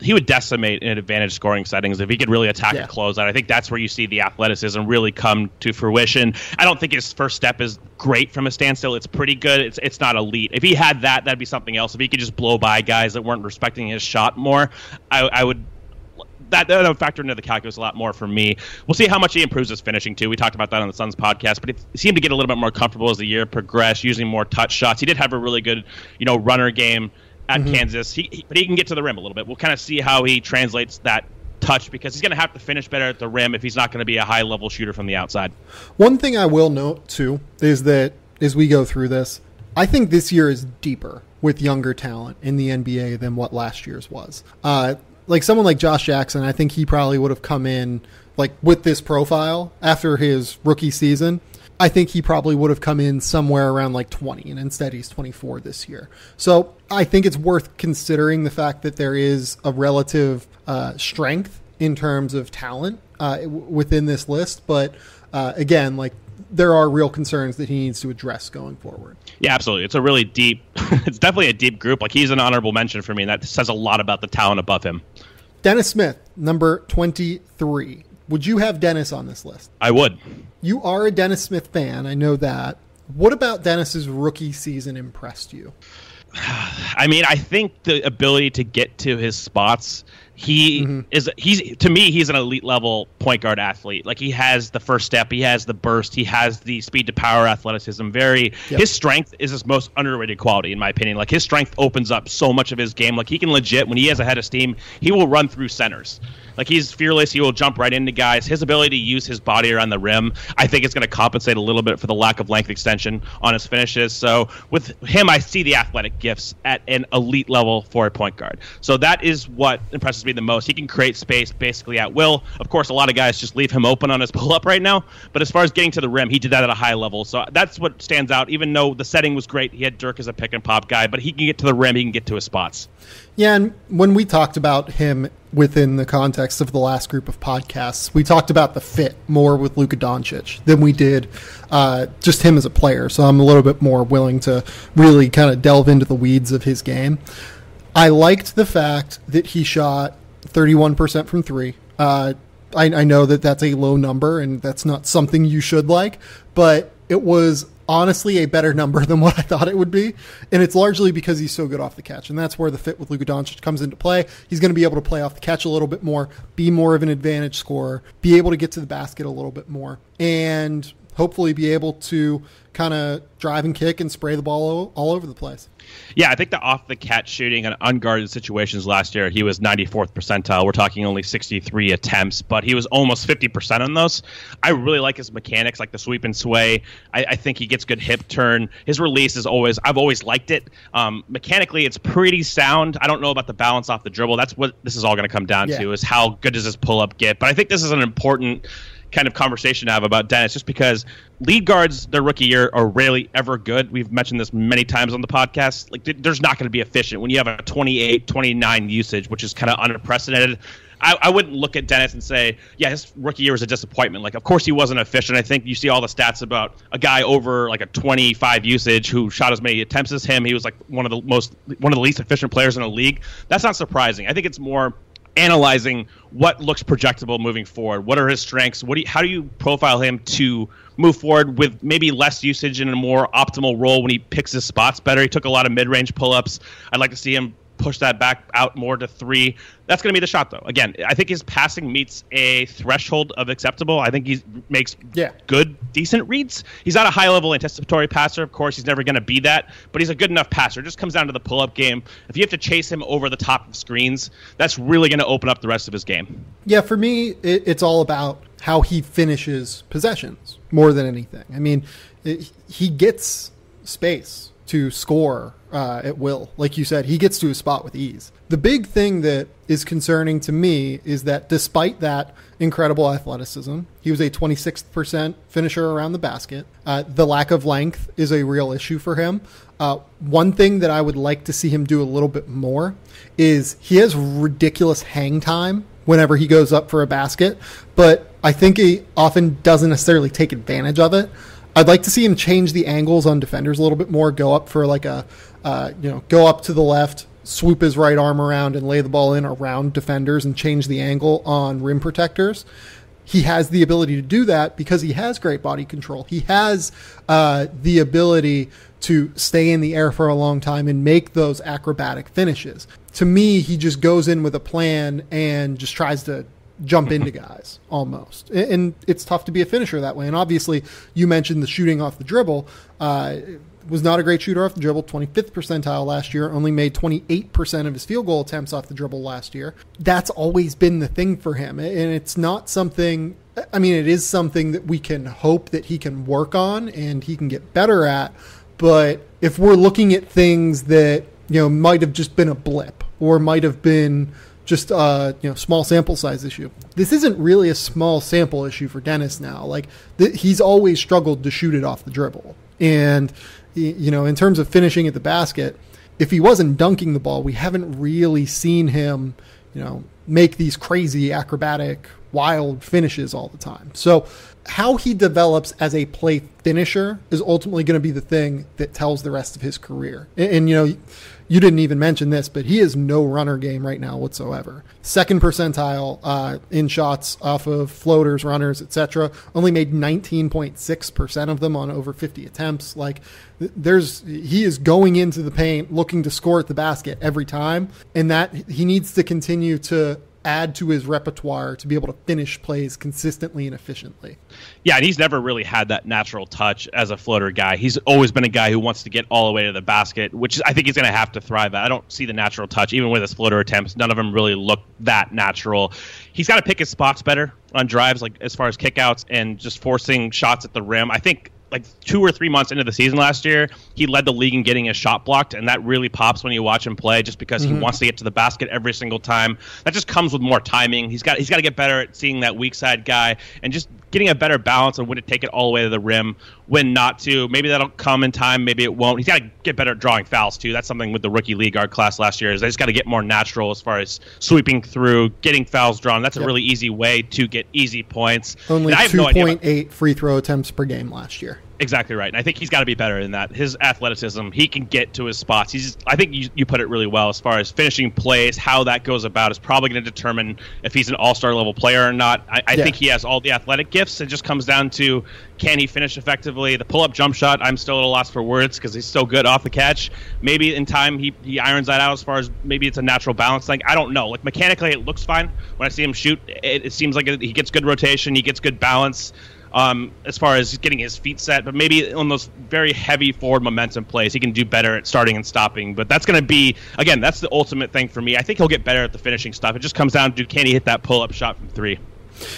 He would decimate in advantage scoring settings if he could really attack a closeout. I think that's where you see the athleticism really come to fruition. I don't think his first step is great from a standstill. It's pretty good. It's not elite. If he had that, that'd be something else. If he could just blow by guys that weren't respecting his shot more, I would. That would factor into the calculus a lot more for me. We'll see how much he improves his finishing, too. We talked about that on the Suns podcast, but it seemed to get a little bit more comfortable as the year progressed, using more touch shots. He did have a really good, runner game at Kansas, but he can get to the rim a little bit. We'll kind of see how he translates that touch, because he's going to have to finish better at the rim if he's not going to be a high-level shooter from the outside. One thing I will note, too, is that as we go through this, I think this year is deeper with younger talent in the NBA than what last year's was. Like someone like Josh Jackson, I think he probably would have come in like with this profile after his rookie season. I think he probably would have come in somewhere around like 20, and instead he's 24 this year. So I think it's worth considering the fact that there is a relative strength in terms of talent within this list. But again, like there are real concerns that he needs to address going forward. Yeah, absolutely. It's a really deep, it's definitely a deep group. Like he's an honorable mention for me, and that says a lot about the talent above him. Dennis Smith, number 23. Would you have Dennis on this list? I would. You are a Dennis Smith fan. I know that. What about Dennis's rookie season impressed you? I mean, I think the ability to get to his spots, he's to me, he's an elite level point guard athlete. Like he has the first step, he has the burst, he has the speed to power athleticism. His strength is his most underrated quality, in my opinion. Like his strength opens up so much of his game. Like he can legit, when he has a head of steam, he will run through centers. Like he's fearless. He will jump right into guys. His ability to use his body around the rim, I think it's going to compensate a little bit for the lack of length extension on his finishes. So with him, I see the athletic gifts at an elite level for a point guard. So that is what impresses me the most. He can create space basically at will. Of course, a lot of guys just leave him open on his pull-up right now. But as far as getting to the rim, he did that at a high level. So that's what stands out. Even though the setting was great, he had Dirk as a pick-and-pop guy. But he can get to the rim. He can get to his spots. Yeah, and when we talked about him within the context of the last group of podcasts, we talked about the fit more with Luka Doncic than we did just him as a player. So I'm a little bit more willing to really kind of delve into the weeds of his game. I liked the fact that he shot 31% from three. I know that that's a low number, and that's not something you should like, but it was honestly a better number than what I thought it would be. And it's largely because he's so good off the catch. And that's where the fit with Luka Doncic comes into play. He's going to be able to play off the catch a little bit more, be more of an advantage scorer, be able to get to the basket a little bit more, and hopefully be able to kind of drive and kick and spray the ball all over the place. Yeah, I think the off-the-catch shooting in unguarded situations last year, he was 94th percentile. We're talking only 63 attempts, but he was almost 50% on those. I really like his mechanics, like the sweep and sway. I think he gets good hip turn. His release is I've always liked it. Mechanically, it's pretty sound. I don't know about the balance off the dribble. That's what this is all going to come down to, is how good does his pull-up get. But I think this is an important kind of conversation to have about Dennis, just because lead guards their rookie year are rarely ever good. We've mentioned this many times on the podcast. Like there's not going to be efficient when you have a 28, 29 usage, which is kind of unprecedented. I wouldn't look at Dennis and say, yeah, his rookie year was a disappointment. Like, of course he wasn't efficient. I think you see all the stats about a guy over like a 25 usage who shot as many attempts as him. He was like one of the least efficient players in the league. That's not surprising. I think it's more analyzing what looks projectable moving forward. What are his strengths? How do you profile him to move forward with maybe less usage in a more optimal role when he picks his spots better? He took a lot of mid-range pull-ups. I'd like to see him push that back out more to three. That's going to be the shot, though. Again, I think his passing meets a threshold of acceptable. I think he makes good, decent reads. He's not a high-level anticipatory passer. Of course, he's never going to be that, but he's a good enough passer. It just comes down to the pull-up game. If you have to chase him over the top of screens, that's really going to open up the rest of his game. Yeah, for me, it's all about how he finishes possessions more than anything. I mean, he gets space to score at will. Like you said, he gets to a spot with ease. The big thing that is concerning to me is that despite that incredible athleticism, he was a 26th% finisher around the basket. The lack of length is a real issue for him. One thing that I would like to see him do a little bit more is he has ridiculous hang time whenever he goes up for a basket, but I think he often doesn't necessarily take advantage of it. I'd like to see him change the angles on defenders a little bit more, go up for like go up to the left, swoop his right arm around and lay the ball in around defenders and change the angle on rim protectors. He has the ability to do that because he has great body control. He has the ability to stay in the air for a long time and make those acrobatic finishes. To me, he just goes in with a plan and just tries to jump into guys almost. And it's tough to be a finisher that way. And obviously you mentioned the shooting off the dribble. Was not a great shooter off the dribble, 25th percentile last year, only made 28% of his field goal attempts off the dribble last year. That's always been the thing for him. And it's not something, I mean, it is something that we can hope that he can work on and he can get better at. But if we're looking at things that, might have just been a blip or might have been just small sample size issue, this isn't really a small sample issue for Dennis now. Like he's always struggled to shoot it off the dribble. And, in terms of finishing at the basket, if he wasn't dunking the ball, we haven't really seen him, make these crazy acrobatic, wild finishes all the time. So how he develops as a play finisher is ultimately going to be the thing that tells the rest of his career. And you didn't even mention this, but he has no runner game right now whatsoever. Second percentile in shots off of floaters, runners, etc. Only made 19.6% of them on over 50 attempts. Like he is going into the paint looking to score at the basket every time, and that he needs to continue to add to his repertoire to be able to finish plays consistently and efficiently. Yeah, and he's never really had that natural touch as a floater guy. He's always been a guy who wants to get all the way to the basket, which I think he's going to have to thrive at. I don't see the natural touch, even with his floater attempts. None of them really look that natural. He's got to pick his spots better on drives, like as far as kickouts and just forcing shots at the rim. I think like 2 or 3 months into the season last year, he led the league in getting his shot blocked, and that really pops when you watch him play just because he wants to get to the basket every single time. That just comes with more timing. He's got to get better at seeing that weak side guy and just getting a better balance on when to take it all the way to the rim, when not to. Maybe that'll come in time, maybe it won't. He's got to get better at drawing fouls, too. That's something with the rookie league guard class last year, is they just got to get more natural as far as sweeping through, getting fouls drawn. That's a really easy way to get easy points. Only 2.8 free throw attempts per game last year. Exactly right. And I think he's got to be better than that. His athleticism, he can get to his spots. I think you put it really well as far as finishing plays, how that goes about is probably going to determine if he's an all-star level player or not. I think he has all the athletic gifts. It just comes down to, can he finish effectively? The pull-up jump shot, I'm still at a loss for words because he's so good off the catch. Maybe in time he irons that out as far as maybe it's a natural balance thing. I don't know. Like mechanically it looks fine. When I see him shoot, it seems like he gets good rotation. He gets good balance. As far as getting his feet set, but maybe on those very heavy forward momentum plays, he can do better at starting and stopping. But that's going to be, again, that's the ultimate thing for me. I think he'll get better at the finishing stuff. It just comes down to, can he hit that pull-up shot from three?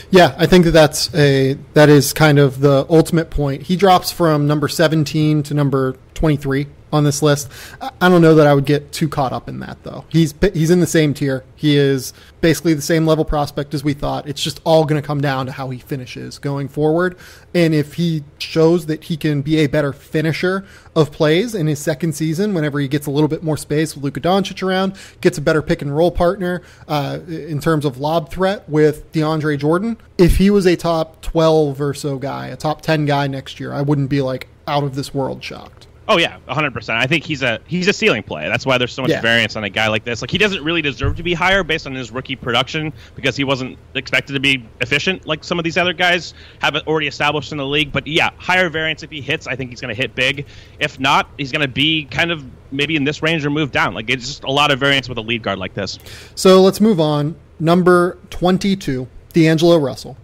Yeah, I think that is kind of the ultimate point. He drops from number 17 to number 23 on this list. I don't know that I would get too caught up in that, though. He's in the same tier. He is basically the same level prospect as we thought. It's just all going to come down to how he finishes going forward. And if he shows that he can be a better finisher of plays in his second season, whenever he gets a little bit more space with Luka Doncic around, gets a better pick and roll partner in terms of lob threat with DeAndre Jordan, if he was a top 12 or so guy, a top 10 guy next year, I wouldn't be like out of this world shocked. Oh yeah, 100%. I think he's a ceiling play. That's why there's so much variance on a guy like this. Like he doesn't really deserve to be higher based on his rookie production because he wasn't expected to be efficient like some of these other guys have already established in the league. But yeah, higher variance if he hits. I think he's going to hit big. If not, he's going to be kind of maybe in this range or move down. Like it's just a lot of variance with a lead guard like this. So let's move on. Number 22, D'Angelo Russell.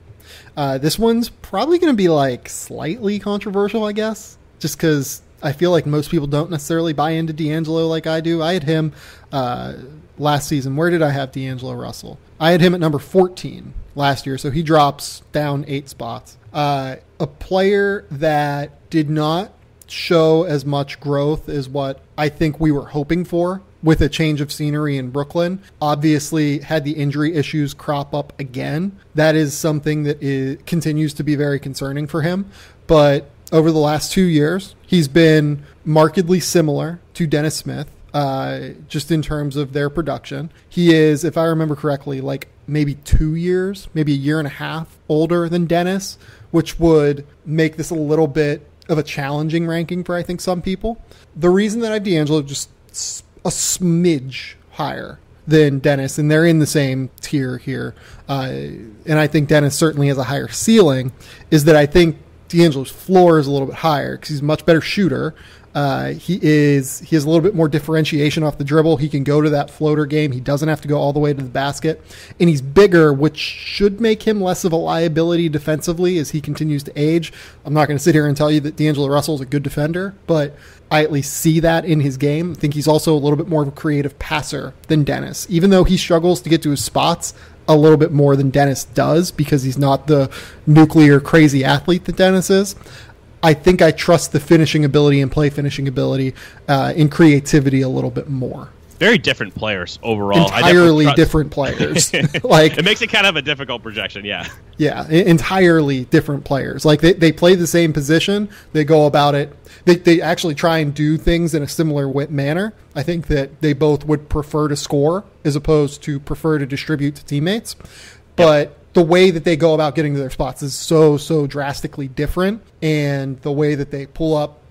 This one's probably going to be like slightly controversial, I guess, just because I feel like most people don't necessarily buy into D'Angelo like I do. I had him last season. Where did I have D'Angelo Russell? I had him at number 14 last year, so he drops down 8 spots. A player that did not show as much growth as what I think we were hoping for with a change of scenery in Brooklyn. Obviously had the injury issues crop up again. That is something that continues to be very concerning for him. But over the last 2 years, he's been markedly similar to Dennis Smith, just in terms of their production. He is, if I remember correctly, like maybe 2 years, maybe a year and a half older than Dennis, which would make this a little bit of a challenging ranking for, I think, some people. The reason that I have D'Angelo just a smidge higher than Dennis, and they're in the same tier here, and I think Dennis certainly has a higher ceiling, is that I think D'Angelo's floor is a little bit higher because he's a much better shooter. He has a little bit more differentiation off the dribble. He can go to that floater game. He doesn't have to go all the way to the basket. And he's bigger, which should make him less of a liability defensively as he continues to age. I'm not going to sit here and tell you that D'Angelo Russell is a good defender, but I at least see that in his game. I think he's also a little bit more of a creative passer than Dennis. Even though he struggles to get to his spots a little bit more than Dennis does because he's not the nuclear crazy athlete that Dennis is, I think I trust the finishing ability and play finishing ability in creativity a little bit more. Very different players overall. Entirely different players. Like, it makes it kind of a difficult projection, yeah. Yeah, entirely different players. Like, they play the same position. They go about it. They actually try and do things in a similar manner. I think that they both would prefer to score as opposed to prefer to distribute to teammates. But the way that they go about getting to their spots is so drastically different. And the way that they pull up,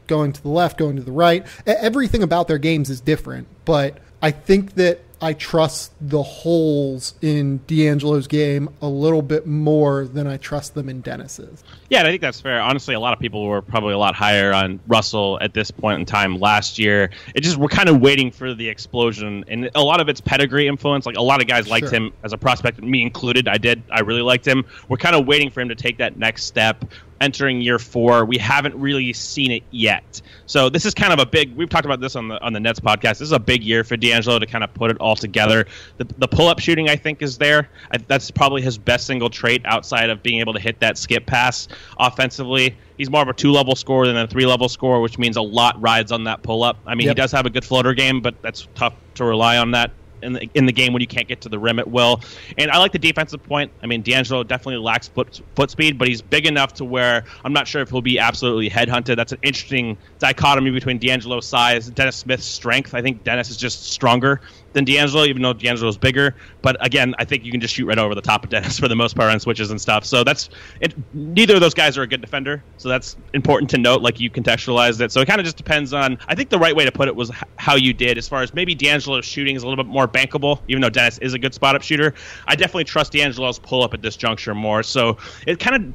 going to the left, going to the right, everything about their games is different. But I think that I trust the holes in D'Angelo's game a little bit more than I trust them in Dennis's. Yeah, I think that's fair. Honestly, a lot of people were probably a lot higher on Russell at this point in time last year. We're kind of waiting for the explosion, and a lot of it's pedigree influence. Like, a lot of guys liked him as a prospect, me included. I really liked him. We're kind of waiting for him to take that next step. Entering year 4, we haven't really seen it yet. So this is kind of a big. We've talked about this on the Nets podcast. This is a big year for D'Angelo to kind of put it all together. The pull-up shooting, I think, is there. That's probably his best single trait outside of being able to hit that skip pass offensively. He's more of a 2-level scorer than a 3-level scorer, which means a lot rides on that pull-up. I mean, he does have a good floater game, but that's tough to rely on that in the game when you can't get to the rim at will. And I like the defensive point. I mean, D'Angelo definitely lacks foot speed, but he's big enough to where I'm not sure if he'll be absolutely headhunted. That's an interesting dichotomy between D'Angelo's size and Dennis Smith's strength. I think Dennis is just stronger than D'Angelo, even though D'Angelo's bigger. But again, I think you can just shoot right over the top of Dennis for the most part on switches and stuff. So that's it. Neither of those guys are a good defender, so that's important to note. Like, you contextualized it. So it kind of just depends on. I think the right way to put it was how you did, as far as maybe D'Angelo's shooting is a little bit more bankable, even though Dennis is a good spot up shooter. I definitely trust D'Angelo's pull up at this juncture more. So it kind of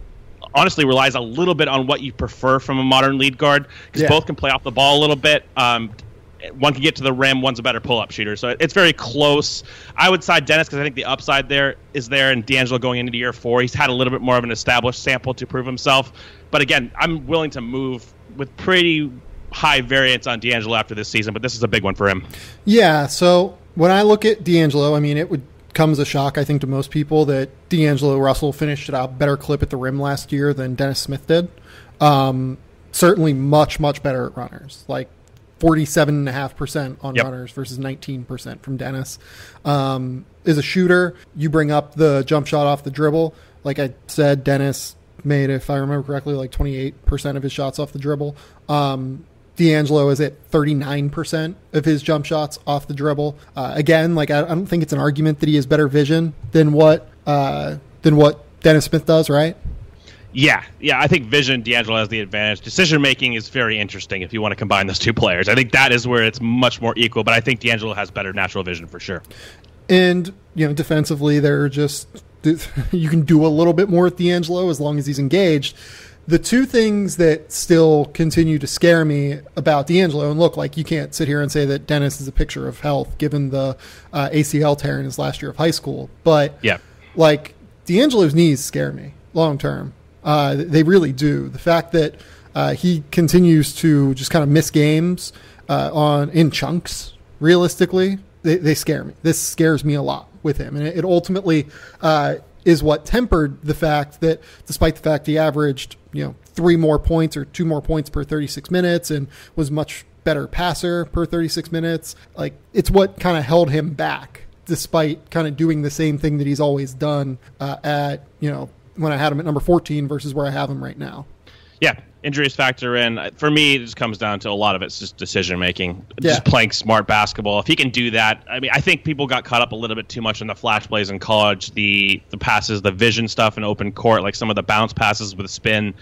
honestly relies a little bit on what you prefer from a modern lead guard, because both can play off the ball a little bit. One can get to the rim. One's a better pull-up shooter. So it's very close. I would side Dennis because I think the upside there is there, and D'Angelo going into year 4, he's had a little bit more of an established sample to prove himself. But again, I'm willing to move with pretty high variance on D'Angelo after this season, but this is a big one for him. Yeah, so when I look at D'Angelo, I mean, it would come as a shock, I think, to most people that D'Angelo Russell finished at a better clip at the rim last year than Dennis Smith did. Certainly much better at runners. Like, 47.5% on runners versus 19% from Dennis. As a shooter, you bring up the jump shot off the dribble. Like I said, Dennis made, if I remember correctly, like 28% of his shots off the dribble. D'Angelo is at 39% of his jump shots off the dribble. Again, like I don't think it's an argument that he has better vision than what Dennis Smith does, right? Yeah, I think vision, D'Angelo has the advantage. Decision-making is very interesting if you want to combine those two players. I think that is where it's much more equal, but I think D'Angelo has better natural vision for sure. And, defensively, you can do a little bit more with D'Angelo as long as he's engaged. The two things that still continue to scare me about D'Angelo, and look, like, you can't sit here and say that Dennis is a picture of health given the ACL tear in his last year of high school, but, like, D'Angelo's knees scare me long-term. They really do. The fact that he continues to just kind of miss games in chunks, realistically, they scare me. This scares me a lot with him. And it ultimately is what tempered the fact that, despite the fact he averaged 3 more points or 2 more points per 36 minutes and was much better passer per 36 minutes, like, it's what kind of held him back, despite kind of doing the same thing that he's always done when I had him at number 14 versus where I have him right now. Yeah, injuries factor in. For me, it just comes down to a lot of it's just decision-making, just playing smart basketball. If he can do that, I mean, I think people got caught up a little bit too much in the flash plays in college, the passes, the vision stuff in open court, like some of the bounce passes with spin,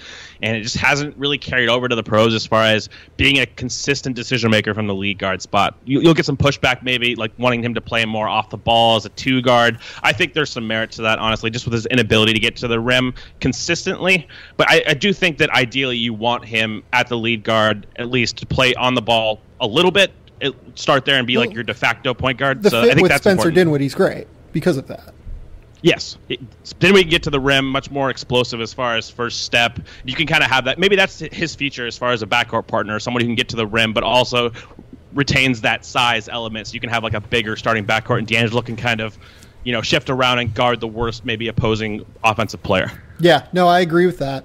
and it just hasn't really carried over to the pros as far as being a consistent decision-maker from the lead guard spot. You'll get some pushback maybe, like wanting him to play more off the ball as a 2 guard. I think there's some merit to that, honestly, just with his inability to get to the rim consistently. But I do think that ideally you want him at the lead guard at least to play on the ball a little bit, start there and be like your de facto point guard. So I think with that's Spencer important. Dinwiddie's great because of that. Yes. Dinwiddie can get to the rim, much more explosive as far as first step. You can kind of have that. Maybe that's his feature as far as a backcourt partner, someone who can get to the rim but also retains that size element. So you can have like a bigger starting backcourt, and D'Angelo can kind of shift around and guard the worst maybe opposing offensive player. Yeah, no, I agree with that.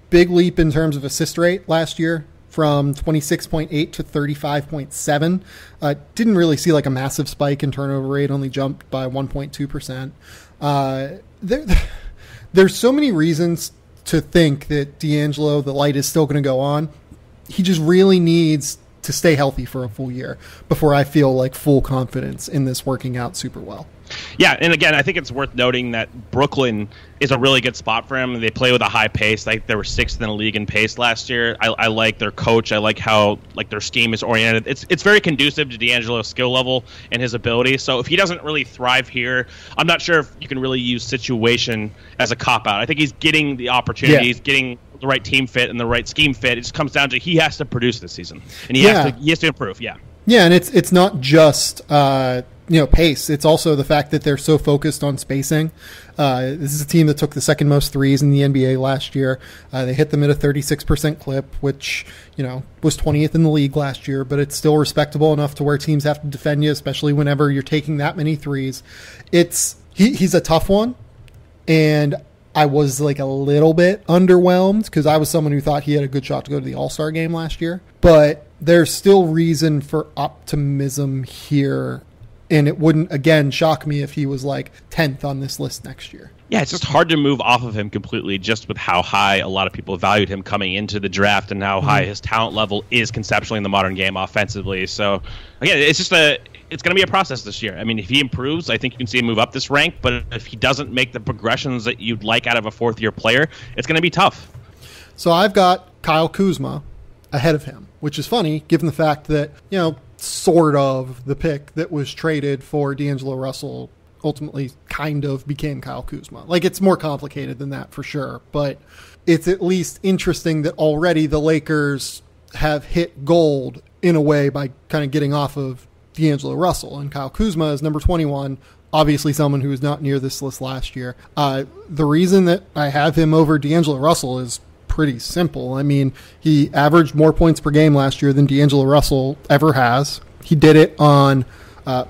Big leap in terms of assist rate last year from 26.8 to 35.7. Didn't really see like a massive spike in turnover rate, only jumped by 1.2%. There's so many reasons to think that D'Angelo, the light is still going to go on. He just really needs to stay healthy for a full year before I feel like full confidence in this working out super well. Yeah, and again, I think it's worth noting that Brooklyn is a really good spot for him. They play with a high pace. Like they were sixth in the league in pace last year. I like their coach. I like how like their scheme is oriented. It's very conducive to D'Angelo's skill level and his ability. So if he doesn't really thrive here, I'm not sure if you can really use situation as a cop out. I think he's getting the opportunity. He's getting the right team fit and the right scheme fit. It just comes down to he has to produce this season, and he has to improve. Yeah, and it's not just pace. It's also the fact that they're so focused on spacing. This is a team that took the second most threes in the NBA last year. They hit them at a 36% clip, which, was 20th in the league last year, but it's still respectable enough to where teams have to defend you, especially whenever you're taking that many threes. He's a tough one. And I was like a little bit underwhelmed because I was someone who thought he had a good shot to go to the All-Star game last year, but there's still reason for optimism here. And it wouldn't, again, shock me if he was like 10th on this list next year. Yeah, it's just hard to move off of him completely just with how high a lot of people valued him coming into the draft and how high his talent level is conceptually in the modern game offensively. So, again, it's going to be a process this year. I mean, if he improves, I think you can see him move up this rank. But if he doesn't make the progressions that you'd like out of a fourth-year player, it's going to be tough. So I've got Kyle Kuzma ahead of him, which is funny given the fact that, sort of the pick that was traded for D'Angelo Russell ultimately kind of became Kyle Kuzma. Like, it's more complicated than that for sure, but it's at least interesting that already the Lakers have hit gold in a way by kind of getting off of D'Angelo Russell, and Kyle Kuzma is number 21, obviously someone who was not near this list last year. The reason that I have him over D'Angelo Russell is pretty simple. I mean, he averaged more points per game last year than D'Angelo Russell ever has. He did it on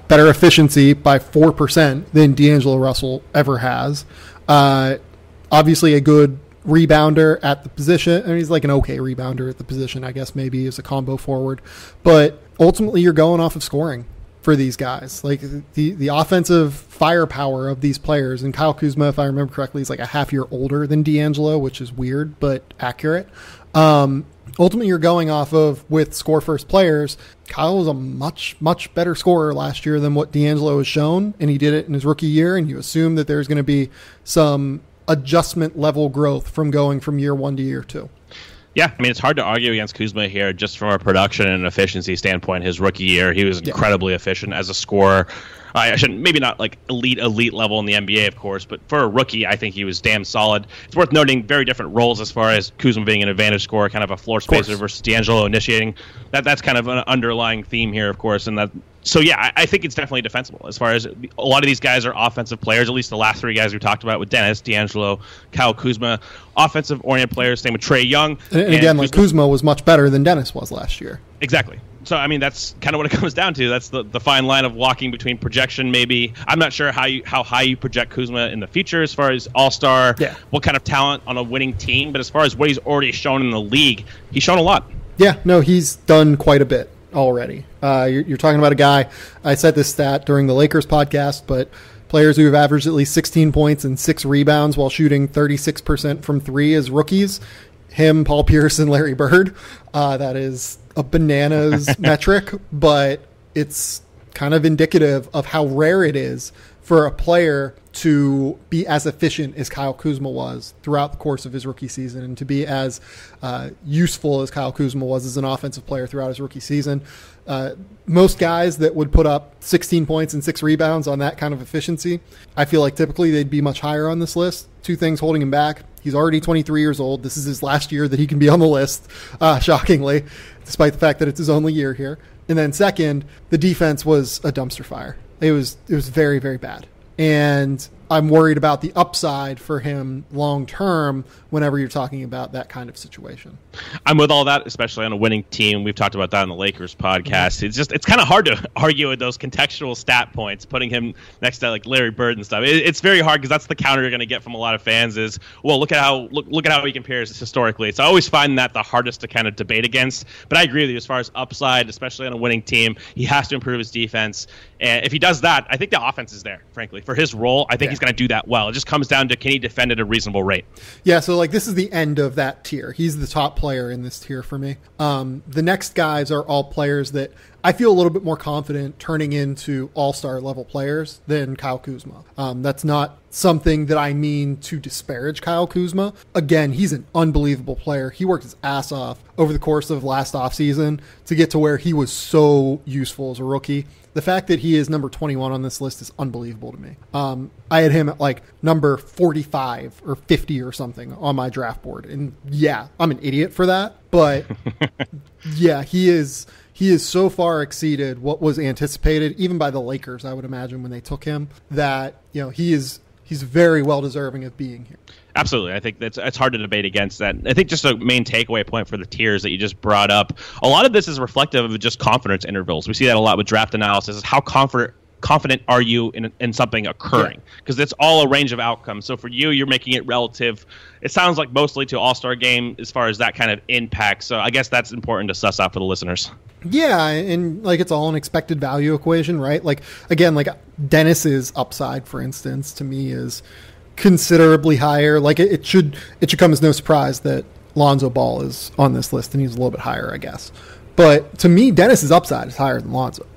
better efficiency by 4% than D'Angelo Russell ever has. Obviously a good rebounder at the position. I mean, he's like an okay rebounder at the position, I guess maybe as a combo forward. But ultimately you're going off of scoring for these guys. Like the offensive firepower of these players, and Kyle Kuzma, if I remember correctly, is like a half year older than D'Angelo, which is weird but accurate. Ultimately you're going off of, with score first players, Kyle was a much, much better scorer last year than what D'Angelo has shown, and he did it in his rookie year, and you assume that there's going to be some adjustment level growth from going from year one to year two. Yeah, I mean, it's hard to argue against Kuzma here just from a production and efficiency standpoint. His rookie year, he was incredibly efficient as a scorer. I shouldn't, maybe not like elite level in the NBA, of course, but for a rookie, I think he was damn solid. It's worth noting very different roles as far as Kuzma being an advantage scorer, kind of a floor spacer versus D'Angelo initiating. That's kind of an underlying theme here, of course, and that. So yeah, I think it's definitely defensible. As far as a lot of these guys are offensive players, at least the last three guys we talked about with Dennis, D'Angelo, Kyle Kuzma, offensive-oriented players. Same with Trae Young. And again, like Kuzma was much better than Dennis was last year. Exactly. So, I mean, that's kind of what it comes down to. That's the fine line of walking between projection, maybe. I'm not sure how high you project Kuzma in the future as far as all-star, what kind of talent on a winning team. But as far as what he's already shown in the league, he's shown a lot. Yeah, no, he's done quite a bit already. You're talking about a guy, I said this stat during the Lakers podcast, but players who have averaged at least 16 points and 6 rebounds while shooting 36% from three as rookies. Him, Paul Pierce, and Larry Bird. That is a bananas metric, but it's kind of indicative of how rare it is for a player to be as efficient as Kyle Kuzma was throughout the course of his rookie season, and to be as useful as Kyle Kuzma was as an offensive player throughout his rookie season. Most guys that would put up 16 points and 6 rebounds on that kind of efficiency, I feel like typically they'd be much higher on this list. Two things holding him back. He's already 23 years old. This is his last year that he can be on the list, shockingly, despite the fact that it's his only year here. And then second, the defense was a dumpster fire. It was very, very bad. And I'm worried about the upside for him long term whenever you're talking about that kind of situation. I'm with all that, especially on a winning team. We've talked about that on the Lakers podcast. It's kind of hard to argue with those contextual stat points, putting him next to like Larry Bird and stuff. It's very hard because that's the counter you're going to get from a lot of fans is, well, look at how he compares historically. So I always find that the hardest to kind of debate against. But I agree with you as far as upside, especially on a winning team. He has to improve his defense. And if he does that, I think the offense is there, frankly. For his role, I think he's going to do that well. It just comes down to, can he defend at a reasonable rate? Yeah, so like this is the end of that tier. He's the top player in this tier for me. The next guys are all players that I feel a little bit more confident turning into all-star level players than Kyle Kuzma. That's not something that I mean to disparage Kyle Kuzma. Again, he's an unbelievable player. He worked his ass off over the course of last offseason to get to where he was so useful as a rookie. The fact that he is number 21 on this list is unbelievable to me. I had him at like number 45 or 50 or something on my draft board. And yeah, I'm an idiot for that. But yeah, he is so far exceeded what was anticipated, even by the Lakers, I would imagine, when they took him, that, you know, he's very well deserving of being here. Absolutely. I think it's hard to debate against that. I think just a main takeaway point for the tiers that you just brought up, a lot of this is reflective of just confidence intervals. We see that a lot with draft analysis. Is how confident are you in something occurring? Because it's all a range of outcomes. So for you, you're making it relative. It sounds like mostly to All-Star game as far as that kind of impact. So I guess that's important to suss out for the listeners. Yeah, and like it's all an expected value equation, right? Like again, like Dennis's upside, for instance, to me is considerably higher. Like it should come as no surprise that Lonzo Ball is on this list and he's a little bit higher, I guess. But to me, Dennis's upside is higher than Lonzo's.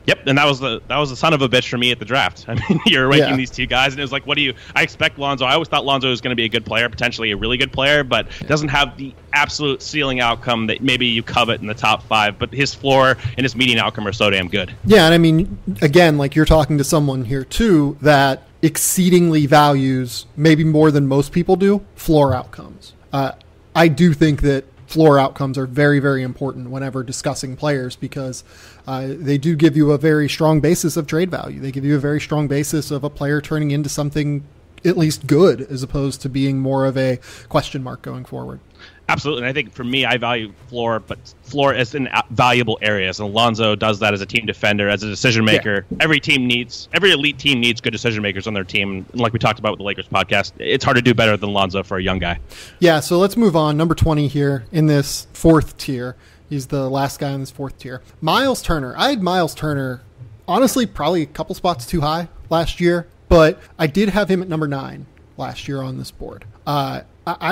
Yep, and that was the son of a bitch for me at the draft. I mean, you're ranking these two guys, and it was like, I expect Lonzo. I always thought Lonzo was going to be a good player, potentially a really good player, but doesn't have the absolute ceiling outcome that maybe you covet in the top 5. But his floor and his median outcome are so damn good. Yeah, and I mean, again, like you're talking to someone here too that exceedingly values, maybe more than most people do, floor outcomes. I do think that floor outcomes are very, very important whenever discussing players because they do give you a very strong basis of trade value. They give you a very strong basis of a player turning into something at least good as opposed to being more of a question mark going forward. Absolutely. And I think for me, I value floor, but floor is in valuable areas. And Alonzo does that as a team defender, as a decision maker. Yeah. Every elite team needs good decision makers on their team. And like we talked about with the Lakers podcast, it's hard to do better than Alonzo for a young guy. Yeah. So let's move on. Number 20 here in this fourth tier. He's the last guy in this fourth tier. Miles Turner. I had Miles Turner, honestly, probably a couple spots too high last year, but I did have him at number 9 last year on this board. I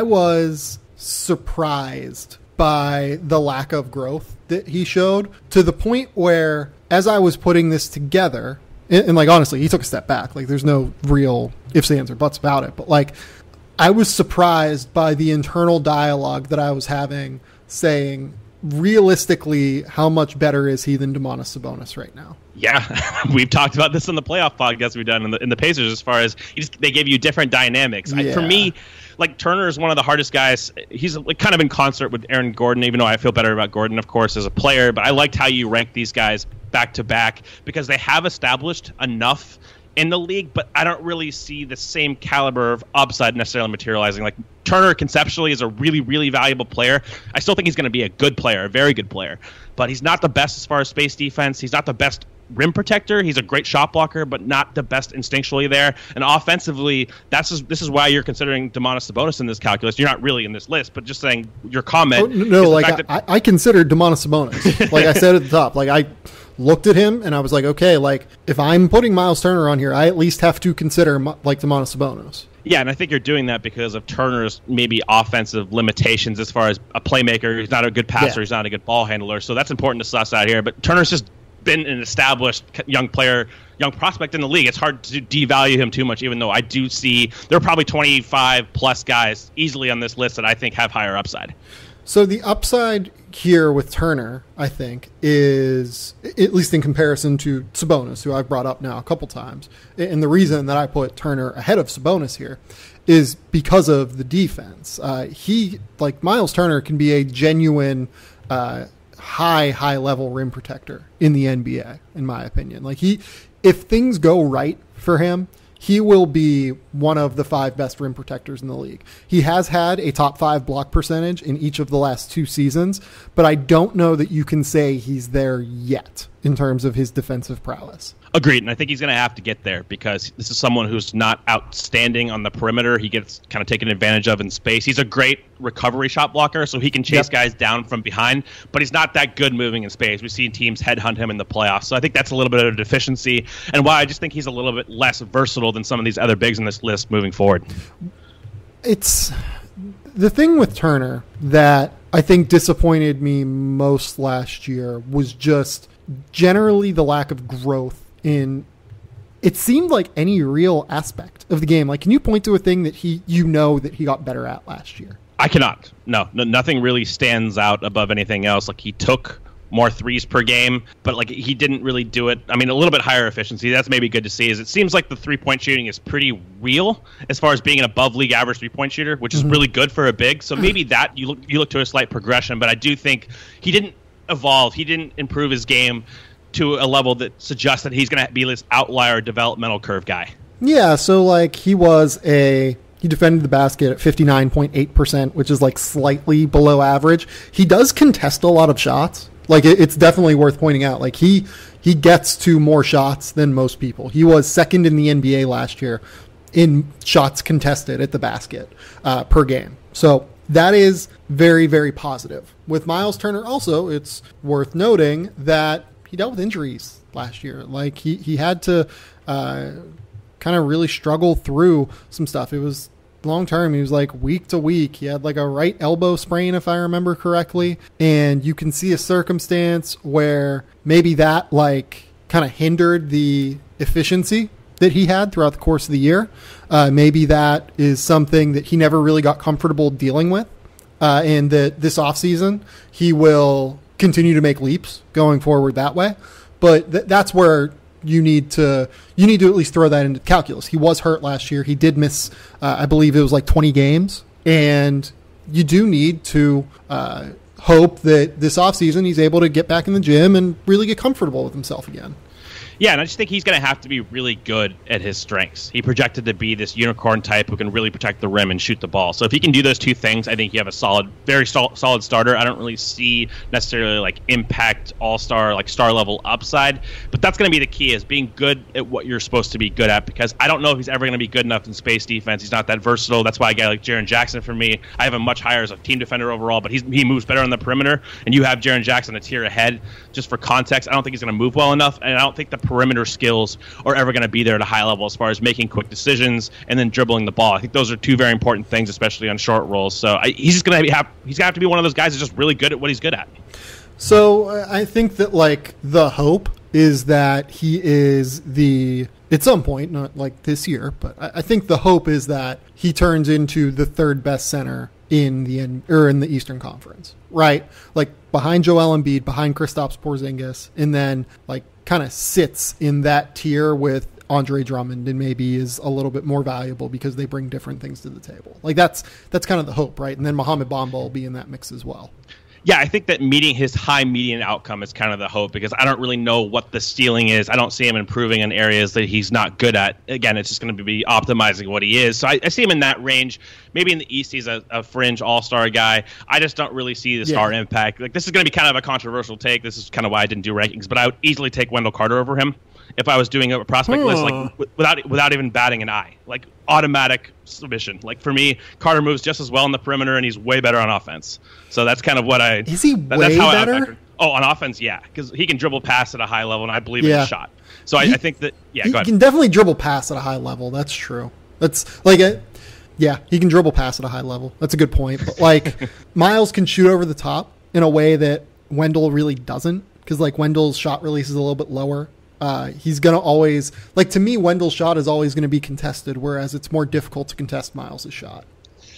was surprised by the lack of growth that he showed to the point where, as I was putting this together, and like honestly, he took a step back. Like there's no real ifs, ands, or buts about it. But like, I was surprised by the internal dialogue that I was having, saying, realistically, how much better is he than Domantas Sabonis right now? Yeah, we've talked about this in the playoff podcast we've done in the Pacers as far as they give you different dynamics. Yeah. For me, like Turner is one of the hardest guys. He's like kind of in concert with Aaron Gordon, even though I feel better about Gordon, of course, as a player. But I liked how you rank these guys back to back because they have established enough in the league, but I don't really see the same caliber of upside necessarily materializing. Like Turner conceptually is a really, really valuable player. I still think he's going to be a good player, a very good player, but he's not the best as far as space defense. He's not the best rim protector. He's a great shot blocker, but not the best instinctually there. And offensively, this is why you're considering Domantas Sabonis in this calculus. You're not really in this list, but just saying your comment. I considered Domantas Sabonis. Like I said at the top, like I looked at him and I was like, okay, like if I'm putting Miles Turner on here, I at least have to consider like Domantas Sabonis. Yeah, and I think you're doing that because of Turner's maybe offensive limitations as far as a playmaker. He's not a good passer. Yeah. He's not a good ball handler. So that's important to suss out here. But Turner's just been an established young player, young prospect in the league. It's hard to devalue him too much, even though I do see there are probably 25 plus guys easily on this list that I think have higher upside. So the upside here with Turner, I think, is, at least in comparison to Sabonis, who I've brought up now a couple times, and the reason that I put Turner ahead of Sabonis here is because of the defense. Miles Turner can be a genuine high level rim protector in the NBA, in my opinion. Like if things go right for him, he will be one of the 5 best rim protectors in the league. He has had a top 5 block percentage in each of the last 2 seasons, but I don't know that you can say he's there yet in terms of his defensive prowess. Agreed, and I think he's going to have to get there because this is someone who's not outstanding on the perimeter. He gets kind of taken advantage of in space. He's a great recovery shot blocker, so he can chase guys down from behind, but he's not that good moving in space. We've seen teams headhunt him in the playoffs, so I think that's a little bit of a deficiency, and why I just think he's a little bit less versatile than some of these other bigs in this list moving forward. It's the thing with Turner that I think disappointed me most last year was just generally the lack of growth in, it seemed like, any real aspect of the game. Like, can you point to a thing that he got better at last year? I cannot. No, nothing really stands out above anything else. Like, he took more threes per game, but like he didn't really do it. I mean, a little bit higher efficiency. That's maybe good to see. Is it seems like the 3-point shooting is pretty real as far as being an above league average 3-point shooter, which is really good for a big. So maybe that you look to a slight progression, but I do think he didn't evolve. He didn't improve his game to a level that suggests that he's going to be this outlier developmental curve guy. Yeah, so like he defended the basket at 59.8%, which is like slightly below average. He does contest a lot of shots. Like it's definitely worth pointing out. Like he gets to more shots than most people. He was second in the NBA last year in shots contested at the basket per game. So that is very, very positive. With Miles Turner also, it's worth noting that he dealt with injuries last year. Like he had to kind of really struggle through some stuff. It was long term. He was like week to week. He had like a right elbow sprain, if I remember correctly. And you can see a circumstance where maybe that like kind of hindered the efficiency that he had throughout the course of the year. Maybe that is something that he never really got comfortable dealing with. And that this offseason, he will continue to make leaps going forward that way. But that's where you need to at least throw that into calculus. He was hurt last year. He did miss, I believe it was like 20 games. And you do need to hope that this offseason he's able to get back in the gym and really get comfortable with himself again. Yeah, and I just think he's going to have to be really good at his strengths. He projected to be this unicorn type who can really protect the rim and shoot the ball. So if he can do those two things, I think you have a very solid starter. I don't really see necessarily like impact all-star, like star-level upside. But that's going to be the key, is being good at what you're supposed to be good at, because I don't know if he's ever going to be good enough in space defense. He's not that versatile. That's why a guy like Jaren Jackson, for me, I have him much higher as a team defender overall, but he moves better on the perimeter. And you have Jaren Jackson a tier ahead. Just for context, I don't think he's going to move well enough, and I don't think the perimeter skills are ever going to be there at a high level as far as making quick decisions and then dribbling the ball. I think those are two very important things, especially on short rolls. So he's just going to have to be one of those guys that's just really good at what he's good at. So I think that like the hope is that he is at some point, not like this year, but I think the hope is that he turns into the third best center in the Eastern Conference, right? Like behind Joel Embiid, behind Kristaps Porzingis, and then like kind of sits in that tier with Andre Drummond and maybe is a little bit more valuable because they bring different things to the table. Like that's kind of the hope, right? And then Mohamed Bamba will be in that mix as well. Yeah, I think that meeting his high median outcome is kind of the hope, because I don't really know what the ceiling is. I don't see him improving in areas that he's not good at. Again, it's just going to be optimizing what he is. So I see him in that range. Maybe in the East, he's a fringe all-star guy. I just don't really see the star impact. Like, this is going to be kind of a controversial take. This is kind of why I didn't do rankings, but I would easily take Wendell Carter over him if I was doing a prospect list, like without even batting an eye, like automatic submission. Like for me, Carter moves just as well on the perimeter, and he's way better on offense. So that's kind of what is he way better? On offense, yeah, because he can dribble pass at a high level, and I believe in his shot. So I think that go ahead. He can definitely dribble pass at a high level. That's true. That's like he can dribble pass at a high level. That's a good point. But like Miles can shoot over the top in a way that Wendell really doesn't, because like Wendell's shot release is a little bit lower. He's going to always, like, to me, Wendell's shot is always going to be contested, whereas it's more difficult to contest Miles' shot.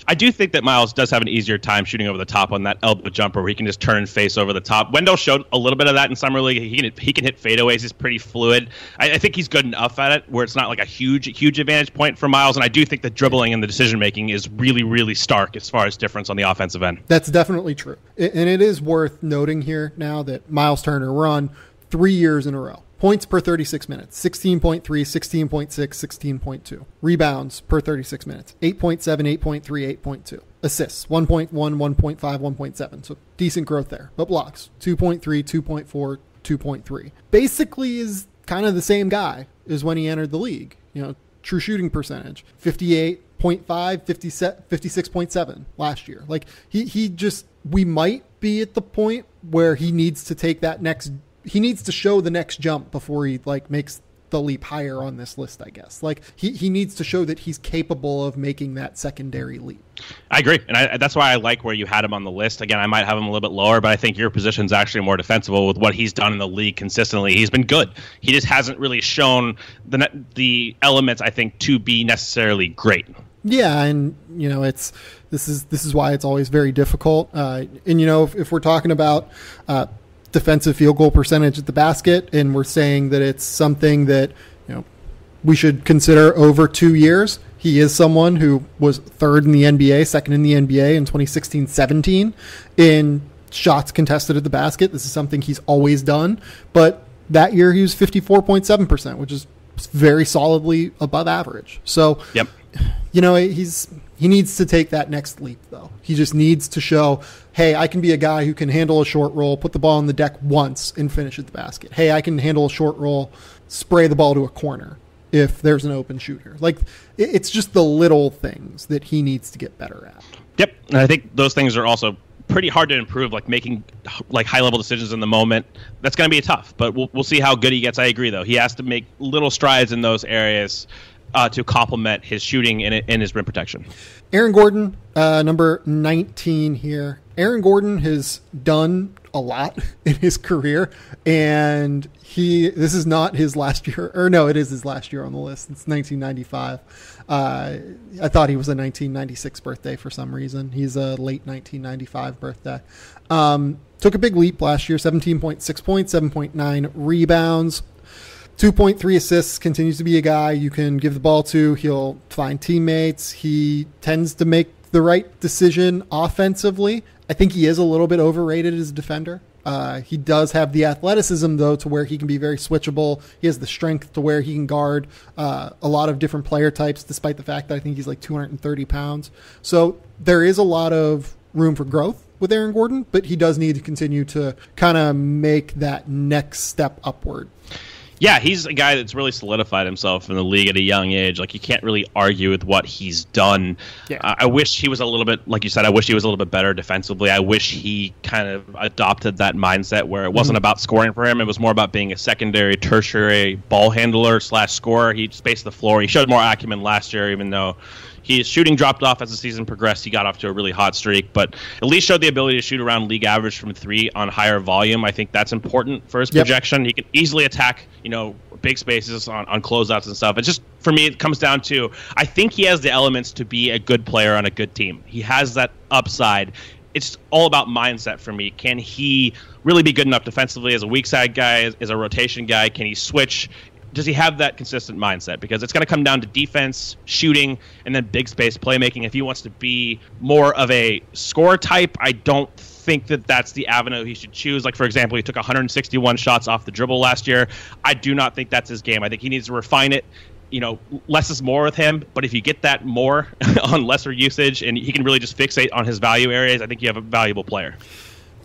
I do think that Miles does have an easier time shooting over the top on that elbow jumper where he can just turn and face over the top. Wendell showed a little bit of that in Summer League. He can hit fadeaways. He's pretty fluid. I think he's good enough at it where it's not like a huge advantage point for Miles. And I do think the dribbling and the decision-making is really, really stark as far as difference on the offensive end. That's definitely true. And it is worth noting here now that Miles Turner, we're on 3 years in a row Points per 36 minutes, 16.3, 16.6, 16.2. Rebounds per 36 minutes, 8.7, 8.3, 8.2. Assists, 1.1, 1.5, 1.7. So decent growth there. But blocks, 2.3, 2.4, 2.3. Basically is kind of the same guy as when he entered the league. True shooting percentage, 58.5, 56.7 last year. Like we might be at the point where he needs to take that he needs to show the next jump before he makes the leap higher on this list, I guess. He needs to show that he's capable of making that secondary leap. I agree. And that's why I like where you had him on the list. Again, I might have him a little bit lower, but I think your position's actually more defensible with what he's done in the league consistently. He's been good. He just hasn't really shown the elements, I think, to be necessarily great. Yeah, and this is why it's always very difficult. If we're talking about defensive field goal percentage at the basket, and we're saying that it's something that we should consider over 2 years. He is someone who was third in the NBA, second in the NBA in 2016-17 in shots contested at the basket. This is something he's always done, but that year he was 54.7%, which is very solidly above average. So, yep. He needs to take that next leap, though. He just needs to show, hey, I can be a guy who can handle a short roll, put the ball on the deck once, and finish at the basket. Hey, I can handle a short roll, spray the ball to a corner if there's an open shooter. It's just the little things that he needs to get better at. Yep, and I think those things are also pretty hard to improve, making high-level decisions in the moment. That's going to be tough, but we'll see how good he gets. I agree, though. He has to make little strides in those areas to complement his shooting and his rim protection. Aaron Gordon, number 19 here. Aaron Gordon has done a lot in his career, and this is not his last year, or no, it is his last year on the list. It's 1995. I thought he was a 1996 birthday for some reason. He's a late 1995 birthday. Took a big leap last year, 17.6 points, 7.9 rebounds. 2.3 assists, continues to be a guy you can give the ball to. He'll find teammates. He tends to make the right decision offensively. I think he is a little bit overrated as a defender. He does have the athleticism, though, to where he can be very switchable. He has the strength to where he can guard a lot of different player types, despite the fact that I think he's 230 pounds. So there is a lot of room for growth with Aaron Gordon, but he does need to continue to kind of make that next step upward. Yeah, he's a guy that's really solidified himself in the league at a young age. You can't really argue with what he's done. Yeah. I wish he was a little bit, like you said, I wish he was a little bit better defensively. I wish he kind of adopted that mindset where it wasn't about scoring for him. It was more about being a secondary, tertiary ball handler / scorer. He spaced the floor. He showed more acumen last year, even though his shooting dropped off as the season progressed. He got off to a really hot streak, but at least showed the ability to shoot around league average from three on higher volume. I think that's important for his projection. He can easily attack, big spaces on closeouts and stuff. It's just, for me, it comes down to, I think he has the elements to be a good player on a good team. He has that upside. It's all about mindset for me. Can he really be good enough defensively as a weak side guy, as a rotation guy? Can he switch? Does he have that consistent mindset? Because it's going to come down to defense, shooting, and then big space playmaking. If he wants to be more of a scorer type, I don't think that that's the avenue he should choose. For example, he took 161 shots off the dribble last year. I do not think that's his game. I think he needs to refine it. Less is more with him, but if you get that more on lesser usage and he can really just fixate on his value areas, I think you have a valuable player.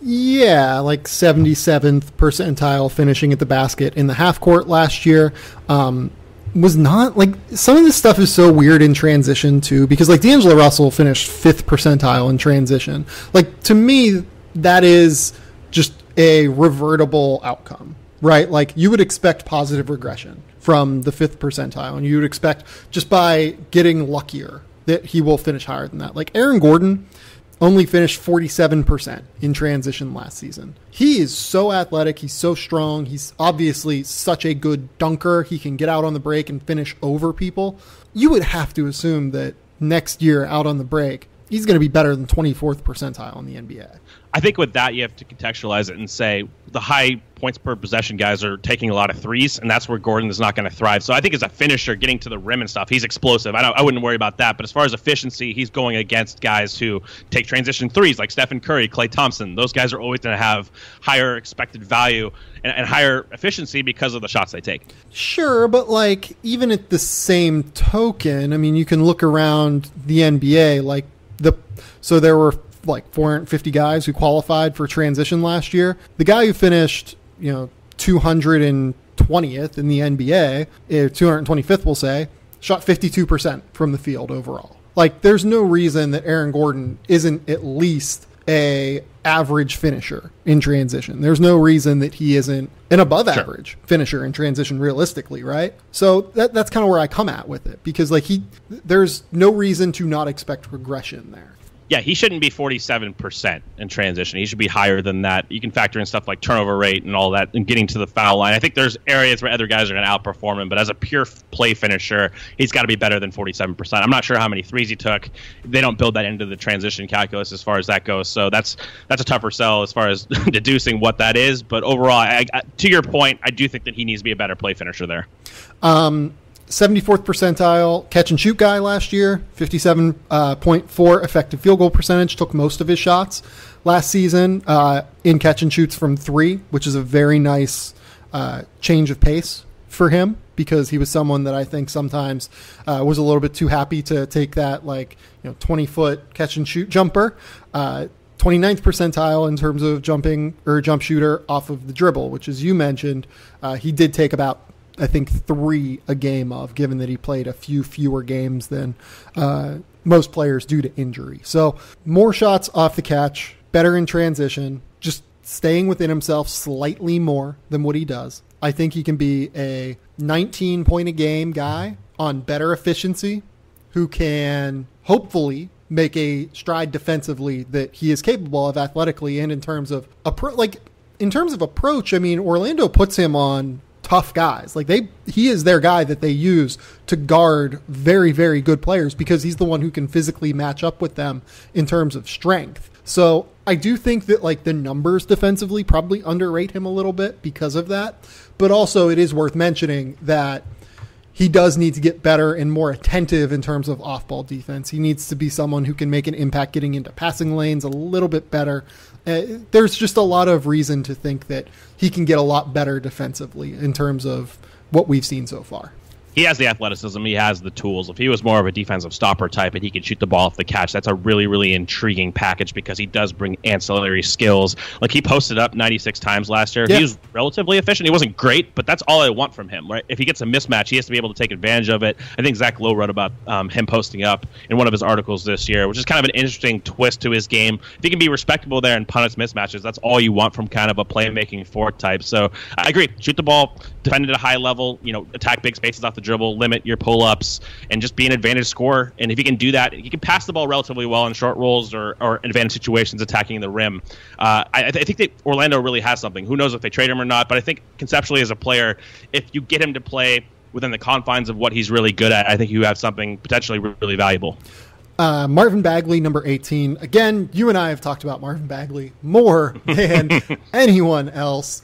Yeah, 77th percentile finishing at the basket in the half court last year. Was not some of this stuff is so weird in transition too, because D'Angelo Russell finished 5th percentile in transition. To me, that is just a revertible outcome, right? You would expect positive regression from the 5th percentile, and you would expect just by getting luckier that he will finish higher than that. Aaron Gordon only finished 47% in transition last season. He is so athletic. He's so strong. He's obviously such a good dunker. He can get out on the break and finish over people. You would have to assume that next year out on the break, he's going to be better than 24th percentile in the NBA. I think with that, you have to contextualize it and say the high points per possession guys are taking a lot of threes, and that's where Gordon is not going to thrive. So I think as a finisher, getting to the rim and stuff, he's explosive. I wouldn't worry about that. But as far as efficiency, he's going against guys who take transition threes like Stephen Curry, Klay Thompson. Those guys are always going to have higher expected value and higher efficiency because of the shots they take. Sure, but like even at the same token, I mean, you can look around the NBA, so there were like 450 guys who qualified for transition last year. The guy who finished, 220th in the NBA, 225th, we'll say, shot 52% from the field overall. Like, there's no reason that Aaron Gordon isn't at least a average finisher in transition. There's no reason that he isn't an above average finisher in transition realistically, right? So that's kind of where I come at with it, because like there's no reason to not expect regression there. Yeah, he shouldn't be 47% in transition. He should be higher than that. You can factor in stuff like turnover rate and all that and getting to the foul line. I think there's areas where other guys are going to outperform him, but as a pure play finisher, he's got to be better than 47%. I'm not sure how many threes he took. They don't build that into the transition calculus as far as that goes, so that's a tougher sell as far as deducing what that is. But overall, to your point, I do think that he needs to be a better play finisher there. 74th percentile catch and shoot guy last year, 57.4 effective field goal percentage, took most of his shots last season in catch and shoots from three, which is a very nice change of pace for him, because he was someone that I think sometimes was a little bit too happy to take that 20-foot catch and shoot jumper. 29th percentile in terms of jumping or jump shooter off of the dribble, which, as you mentioned, he did take about, I think, 3 a game of, given that he played a few fewer games than most players due to injury. So more shots off the catch, better in transition, just staying within himself slightly more than what he does. I think he can be a 19-point-a-game guy on better efficiency who can hopefully make a stride defensively that he is capable of athletically, and in terms of approach, I mean, Orlando puts him on tough guys. He is their guy that they use to guard very, very good players, because he's the one who can physically match up with them in terms of strength. So I do think that the numbers defensively probably underrate him a little bit because of that. But also it is worth mentioning that he does need to get better and more attentive in terms of off-ball defense. He needs to be someone who can make an impact getting into passing lanes a little bit better. There's just a lot of reason to think that he can get a lot better defensively in terms of what we've seen so far. He has the athleticism. He has the tools. If he was more of a defensive stopper type and he could shoot the ball off the catch, that's a really, really intriguing package, because he does bring ancillary skills. He posted up 96 times last year. Yeah. He was relatively efficient. He wasn't great, but that's all I want from him, right? If he gets a mismatch, he has to be able to take advantage of it. I think Zach Lowe wrote about him posting up in one of his articles this year, which is kind of an interesting twist to his game. If he can be respectable there and punish mismatches, that's all you want from kind of a playmaking forward type. So I agree. Shoot the ball, defend at a high level, attack big spaces off the dribble, limit your pull-ups, and just be an advantage scorer. And if he can do that, he can pass the ball relatively well in short rolls or advantage situations attacking the rim. I think that Orlando really has something. Who knows if they trade him or not, but I think conceptually as a player, if you get him to play within the confines of what he's really good at, I think you have something potentially really valuable. Marvin Bagley, number 18. Again, you and I have talked about Marvin Bagley more than anyone else.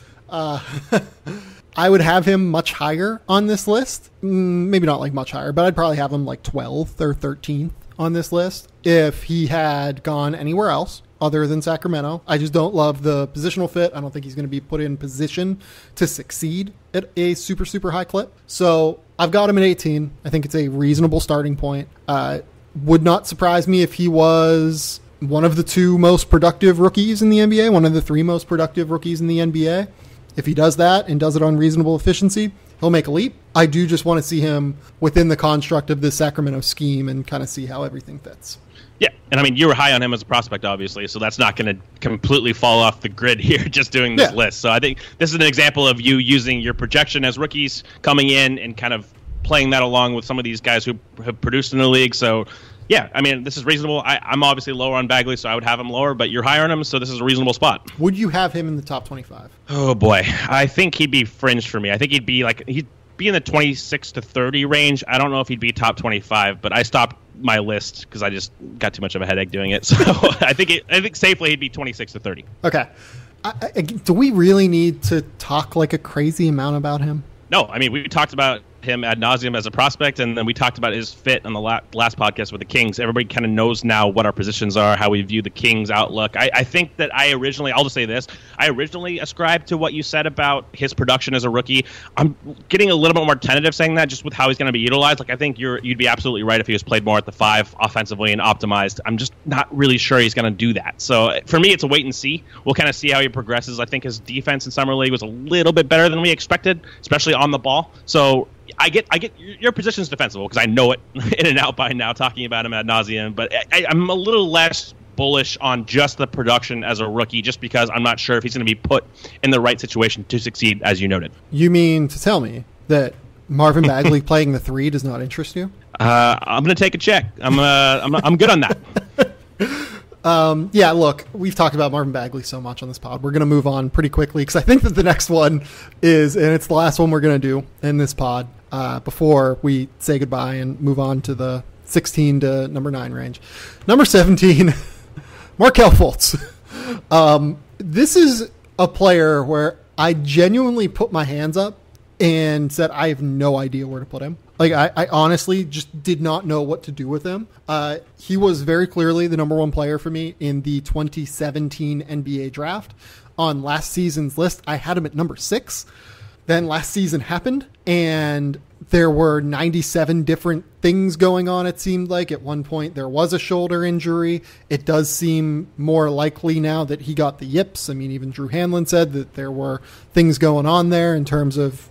I would have him much higher on this list. Maybe not much higher, but I'd probably have him 12th or 13th on this list if he had gone anywhere else other than Sacramento. I just don't love the positional fit. I don't think he's going to be put in position to succeed at a super, super high clip. So I've got him at 18. I think it's a reasonable starting point. Would not surprise me if he was one of the 2 most productive rookies in the NBA, one of the 3 most productive rookies in the NBA. If he does that and does it on reasonable efficiency, he'll make a leap. I do just want to see him within the construct of this Sacramento scheme and kind of see how everything fits. Yeah, and I mean, you were high on him as a prospect, obviously, so that's not going to completely fall off the grid here just doing this list. So I think this is an example of you using your projection as rookies coming in and kind of playing that along with some of these guys who have produced in the league. So yeah, I mean, this is reasonable. I'm obviously lower on Bagley, so I would have him lower, but you're higher on him, so this is a reasonable spot. Would you have him in the top 25? Oh, boy. I think he'd be fringed for me. I think he'd be in the 26 to 30 range. I don't know if he'd be top 25, but I stopped my list because I just got too much of a headache doing it. So I think safely he'd be 26 to 30. Okay. Do we really need to talk like a crazy amount about him? No, I mean, we talked about him ad nauseum as a prospect, and then we talked about his fit on the last podcast with the Kings. Everybody kind of knows now what our positions are, how we view the Kings' outlook. I think that I'll just say this, I originally ascribed to what you said about his production as a rookie. I'm getting a little bit more tentative saying that just with how he's going to be utilized. Like, I think you'd be absolutely right if he was played more at the 5 offensively and optimized. I'm just not really sure he's going to do that. So for me, it's a wait and see. We'll kind of see how he progresses. I think his defense in Summer League was a little bit better than we expected, especially on the ball. So I get your position is defensible because I know it in and out by now, talking about him ad nauseum. But I'm a little less bullish on just the production as a rookie, just because I'm not sure if he's going to be put in the right situation to succeed, as you noted. You mean to tell me that Marvin Bagley playing the 3 does not interest you? I'm going to take a check. I'm good on that. Yeah, look, we've talked about Marvin Bagley so much on this pod. We're going to move on pretty quickly because I think that the next one is, and it's the last one we're going to do in this pod before we say goodbye and move on to the 16 to number 9 range. Number 17, Markelle Fultz. This is a player where I genuinely put my hands up and said I have no idea where to put him. Like, I honestly just did not know what to do with him. He was very clearly the number 1 player for me in the 2017 NBA draft. On last season's list, I had him at number 6. Then last season happened, and there were 97 different things going on, it seemed like. At one point, there was a shoulder injury. It does seem more likely now that he got the yips. I mean, even Drew Hanlon said that there were things going on there in terms of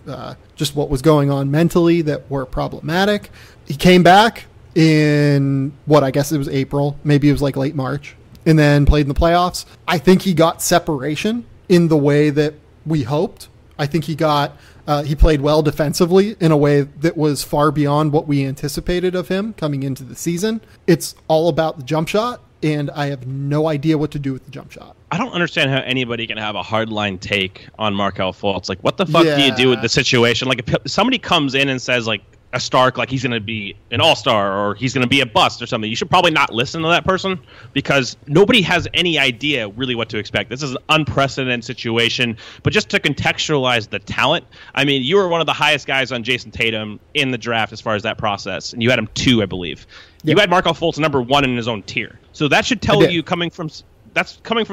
just what was going on mentally that were problematic. He came back in, I guess it was April. Maybe it was like late March. And then played in the playoffs. I think he got separation in the way that we hoped. I think he played well defensively in a way that was far beyond what we anticipated of him coming into the season. It's all about the jump shot, and I have no idea what to do with the jump shot. I don't understand how anybody can have a hardline take on Markelle Fultz. Like, what the fuck do you do with the situation? Like, if somebody comes in and says, like, a Stark, like he's going to be an all-star or he's going to be a bust or something, you should probably not listen to that person because nobody has any idea really what to expect. This is an unprecedented situation. But just to contextualize the talent, I mean, you were one of the highest guys on Jason Tatum in the draft as far as that process, and you had him 2, I believe. Yep. You had Markelle Fultz number 1 in his own tier. So that should tell you, coming from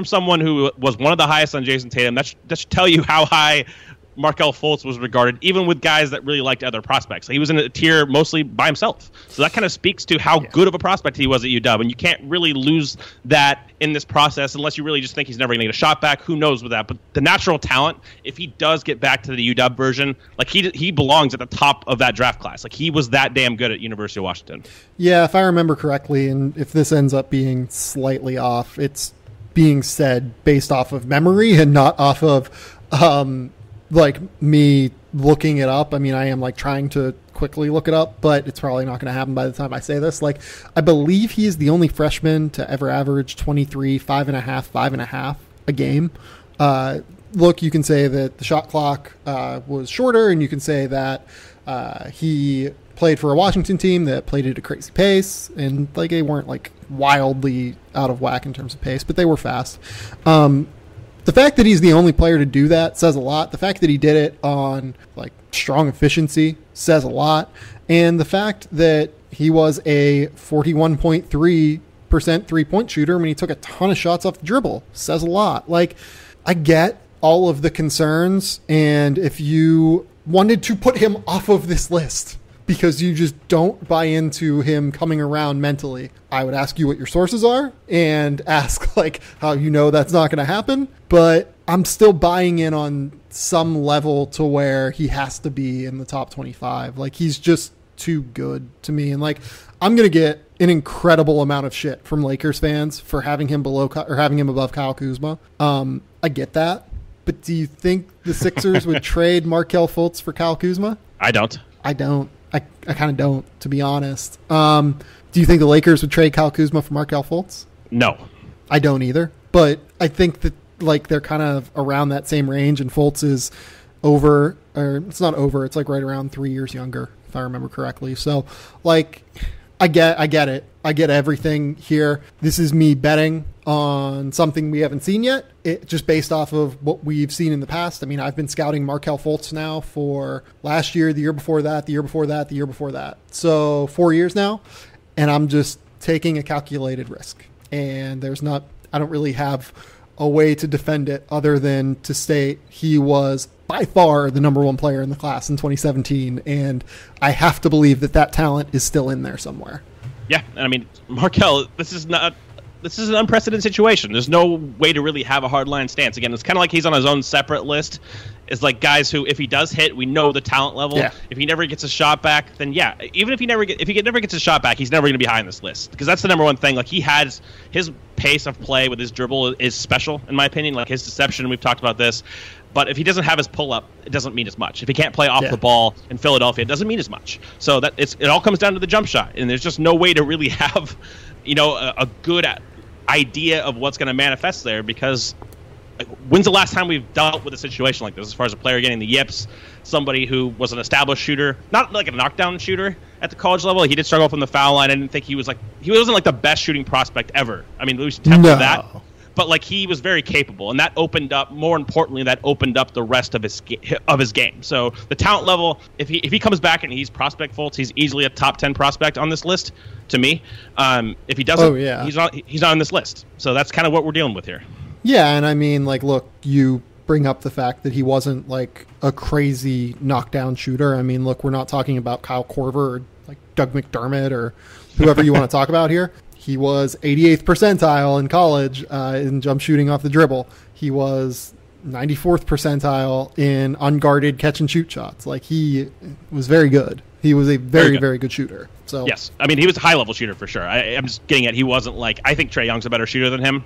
someone who was one of the highest on Jason Tatum, that should tell you how high Markelle Fultz was regarded, even with guys that really liked other prospects. He was in a tier mostly by himself. So that kind of speaks to how good of a prospect he was at UW. And you can't really lose that in this process unless you really just think he's never going to get a shot back. Who knows with that? But the natural talent, if he does get back to the UW version, like he belongs at the top of that draft class. Like he was that damn good at University of Washington. Yeah, if I remember correctly, and if this ends up being slightly off, it's being said based off of memory and not off of like me looking it up. I mean, I am like trying to quickly look it up, but it's probably not going to happen by the time I say this. Like, I believe he is the only freshman to ever average 23, 5.5 a game. Look, you can say that the shot clock was shorter, and you can say that he played for a Washington team that played at a crazy pace, and like they weren't like wildly out of whack in terms of pace, but they were fast. The fact that he's the only player to do that says a lot. The fact that he did it on like strong efficiency says a lot. And the fact that he was a 41.3% three-point shooter when he took a ton of shots off the dribble says a lot. Like, I get all of the concerns, and if you wanted to put him off of this list because you just don't buy into him coming around mentally, I would ask you what your sources are and ask like how you know that's not going to happen. But I'm still buying in on some level to where he has to be in the top 25. Like, he's just too good to me. And like, I'm going to get an incredible amount of shit from Lakers fans for having him having him above Kyle Kuzma. I get that. But do you think the Sixers would trade Markelle Fultz for Kyle Kuzma? I don't. I kind of don't, to be honest. Do you think the Lakers would trade Kyle Kuzma for Markelle Fultz? No. I don't either. But I think that like they're kind of around that same range, and Fultz is over, or it's not over, it's like right around 3 years younger, if I remember correctly. So like, I get it. I get everything here. This is me betting on something we haven't seen yet, just based off of what we've seen in the past. I mean, I've been scouting Markelle Fultz now for last year, the year before that, the year before that, the year before that. So 4 years now, and I'm just taking a calculated risk. And I don't really have a way to defend it other than to state he was by far the number one player in the class in 2017. And I have to believe that talent is still in there somewhere. Yeah. And I mean, Markelle, this is an unprecedented situation. There's no way to really have a hardline stance. Again, it's kind of like he's on his own separate list. It's like guys who, if he does hit, we know the talent level. Yeah. If he never gets a shot back, then yeah. Even if he never gets a shot back, he's never going to be high on this list, because that's the number one thing. Like, he has his pace of play with his dribble is special, in my opinion. Like, his deception, we've talked about this. But if he doesn't have his pull-up, it doesn't mean as much. If he can't play off the ball in Philadelphia, it doesn't mean as much. So it all comes down to the jump shot, and there's just no way to really have, a good idea of what's going to manifest there, because when's the last time we've dealt with a situation like this, as far as a player getting the yips, somebody who was an established shooter, not like a knockdown shooter at the college level. He did struggle from the foul line. I didn't think he wasn't like the best shooting prospect ever. I mean, we should tell that. But like, he was very capable, and that opened up the rest of his game. So the talent level, if he comes back and he's prospect Fultz, he's easily a top 10 prospect on this list to me. If he doesn't, he's not on this list. So that's kind of what we're dealing with here. Yeah, and I mean, like, look, you bring up the fact that he wasn't like a crazy knockdown shooter. I mean, look, we're not talking about Kyle Korver or like Doug McDermott or whoever you want to talk about here. He was 88th percentile in college in jump shooting off the dribble. He was 94th percentile in unguarded catch and shoot shots. Like, he was very good. He was a very, very good shooter. So yes, I mean, he was a high level shooter for sure. I'm just getting at, he wasn't like, I think Trae Young's a better shooter than him.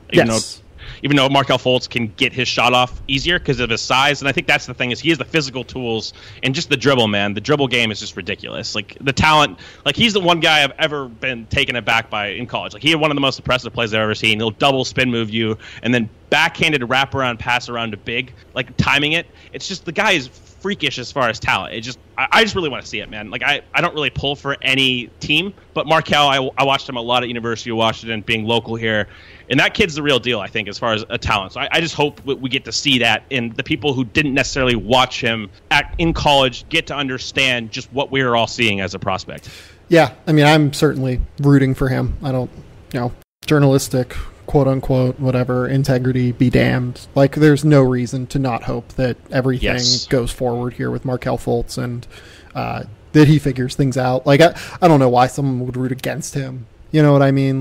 Even though Markelle Fultz can get his shot off easier because of his size. And I think that's the thing, is he has the physical tools and just the dribble, man. The dribble game is just ridiculous. Like, the talent, like, he's the one guy I've ever been taken aback by in college. Like, he had one of the most impressive plays I've ever seen. He'll double spin move you and then backhanded wraparound pass around to big, like timing it. It's just, the guy is freakish as far as talent. I just really want to see it, man. Like, I don't really pull for any team, but Markelle, I watched him a lot at University of Washington, being local here, and that kid's the real deal, I think, as far as a talent. So I just hope we get to see that, and the people who didn't necessarily watch him in college get to understand just what we are all seeing as a prospect. Yeah, I mean, I'm certainly rooting for him. I don't, journalistic, quote unquote, whatever, integrity be damned. Like, there's no reason to not hope that everything goes forward here with Markelle Fultz, and that he figures things out. Like, I don't know why someone would root against him. You know what I mean?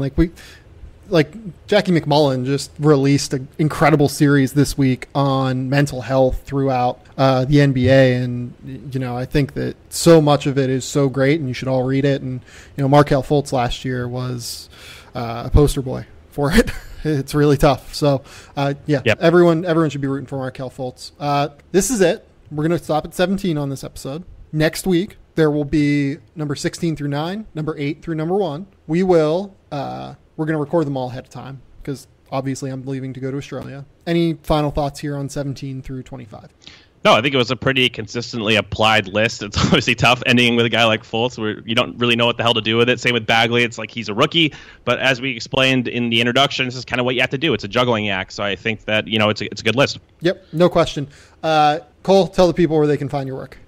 Like Jackie McMullen just released an incredible series this week on mental health throughout the NBA, and I think that so much of it is so great, and you should all read it. And Markelle Fultz last year was a poster boy for it. It's really tough. So everyone should be rooting for Markelle Fultz. This is it. We're going to stop at 17 on this episode. Next week there will be number 16 through 9, number 8 through number 1. We're going to record them all ahead of time because obviously I'm leaving to go to Australia. Any final thoughts here on 17 through 25? No, I think it was a pretty consistently applied list. It's obviously tough ending with a guy like Fultz where you don't really know what the hell to do with it. Same with Bagley. It's like he's a rookie. But as we explained in the introduction, this is kind of what you have to do. It's a juggling act. So I think that, it's a good list. Yep, no question. Cole, tell the people where they can find your work.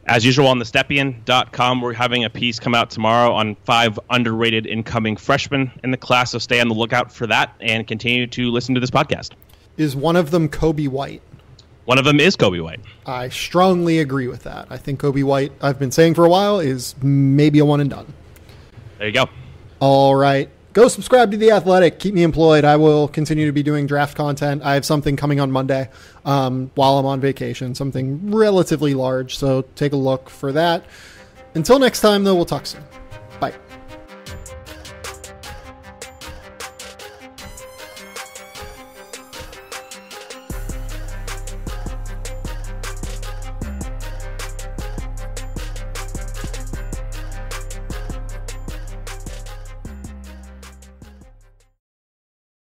As usual, on thestepien.com, we're having a piece come out tomorrow on 5 underrated incoming freshmen in the class, so stay on the lookout for that and continue to listen to this podcast. Is one of them Kobe White? One of them is Kobe White. I strongly agree with that. I think Kobe White, I've been saying for a while, is maybe a one and done. There you go. All right. Go subscribe to The Athletic. Keep me employed. I will continue to be doing draft content. I have something coming on Monday while I'm on vacation, something relatively large. So take a look for that. Until next time, though, we'll talk soon.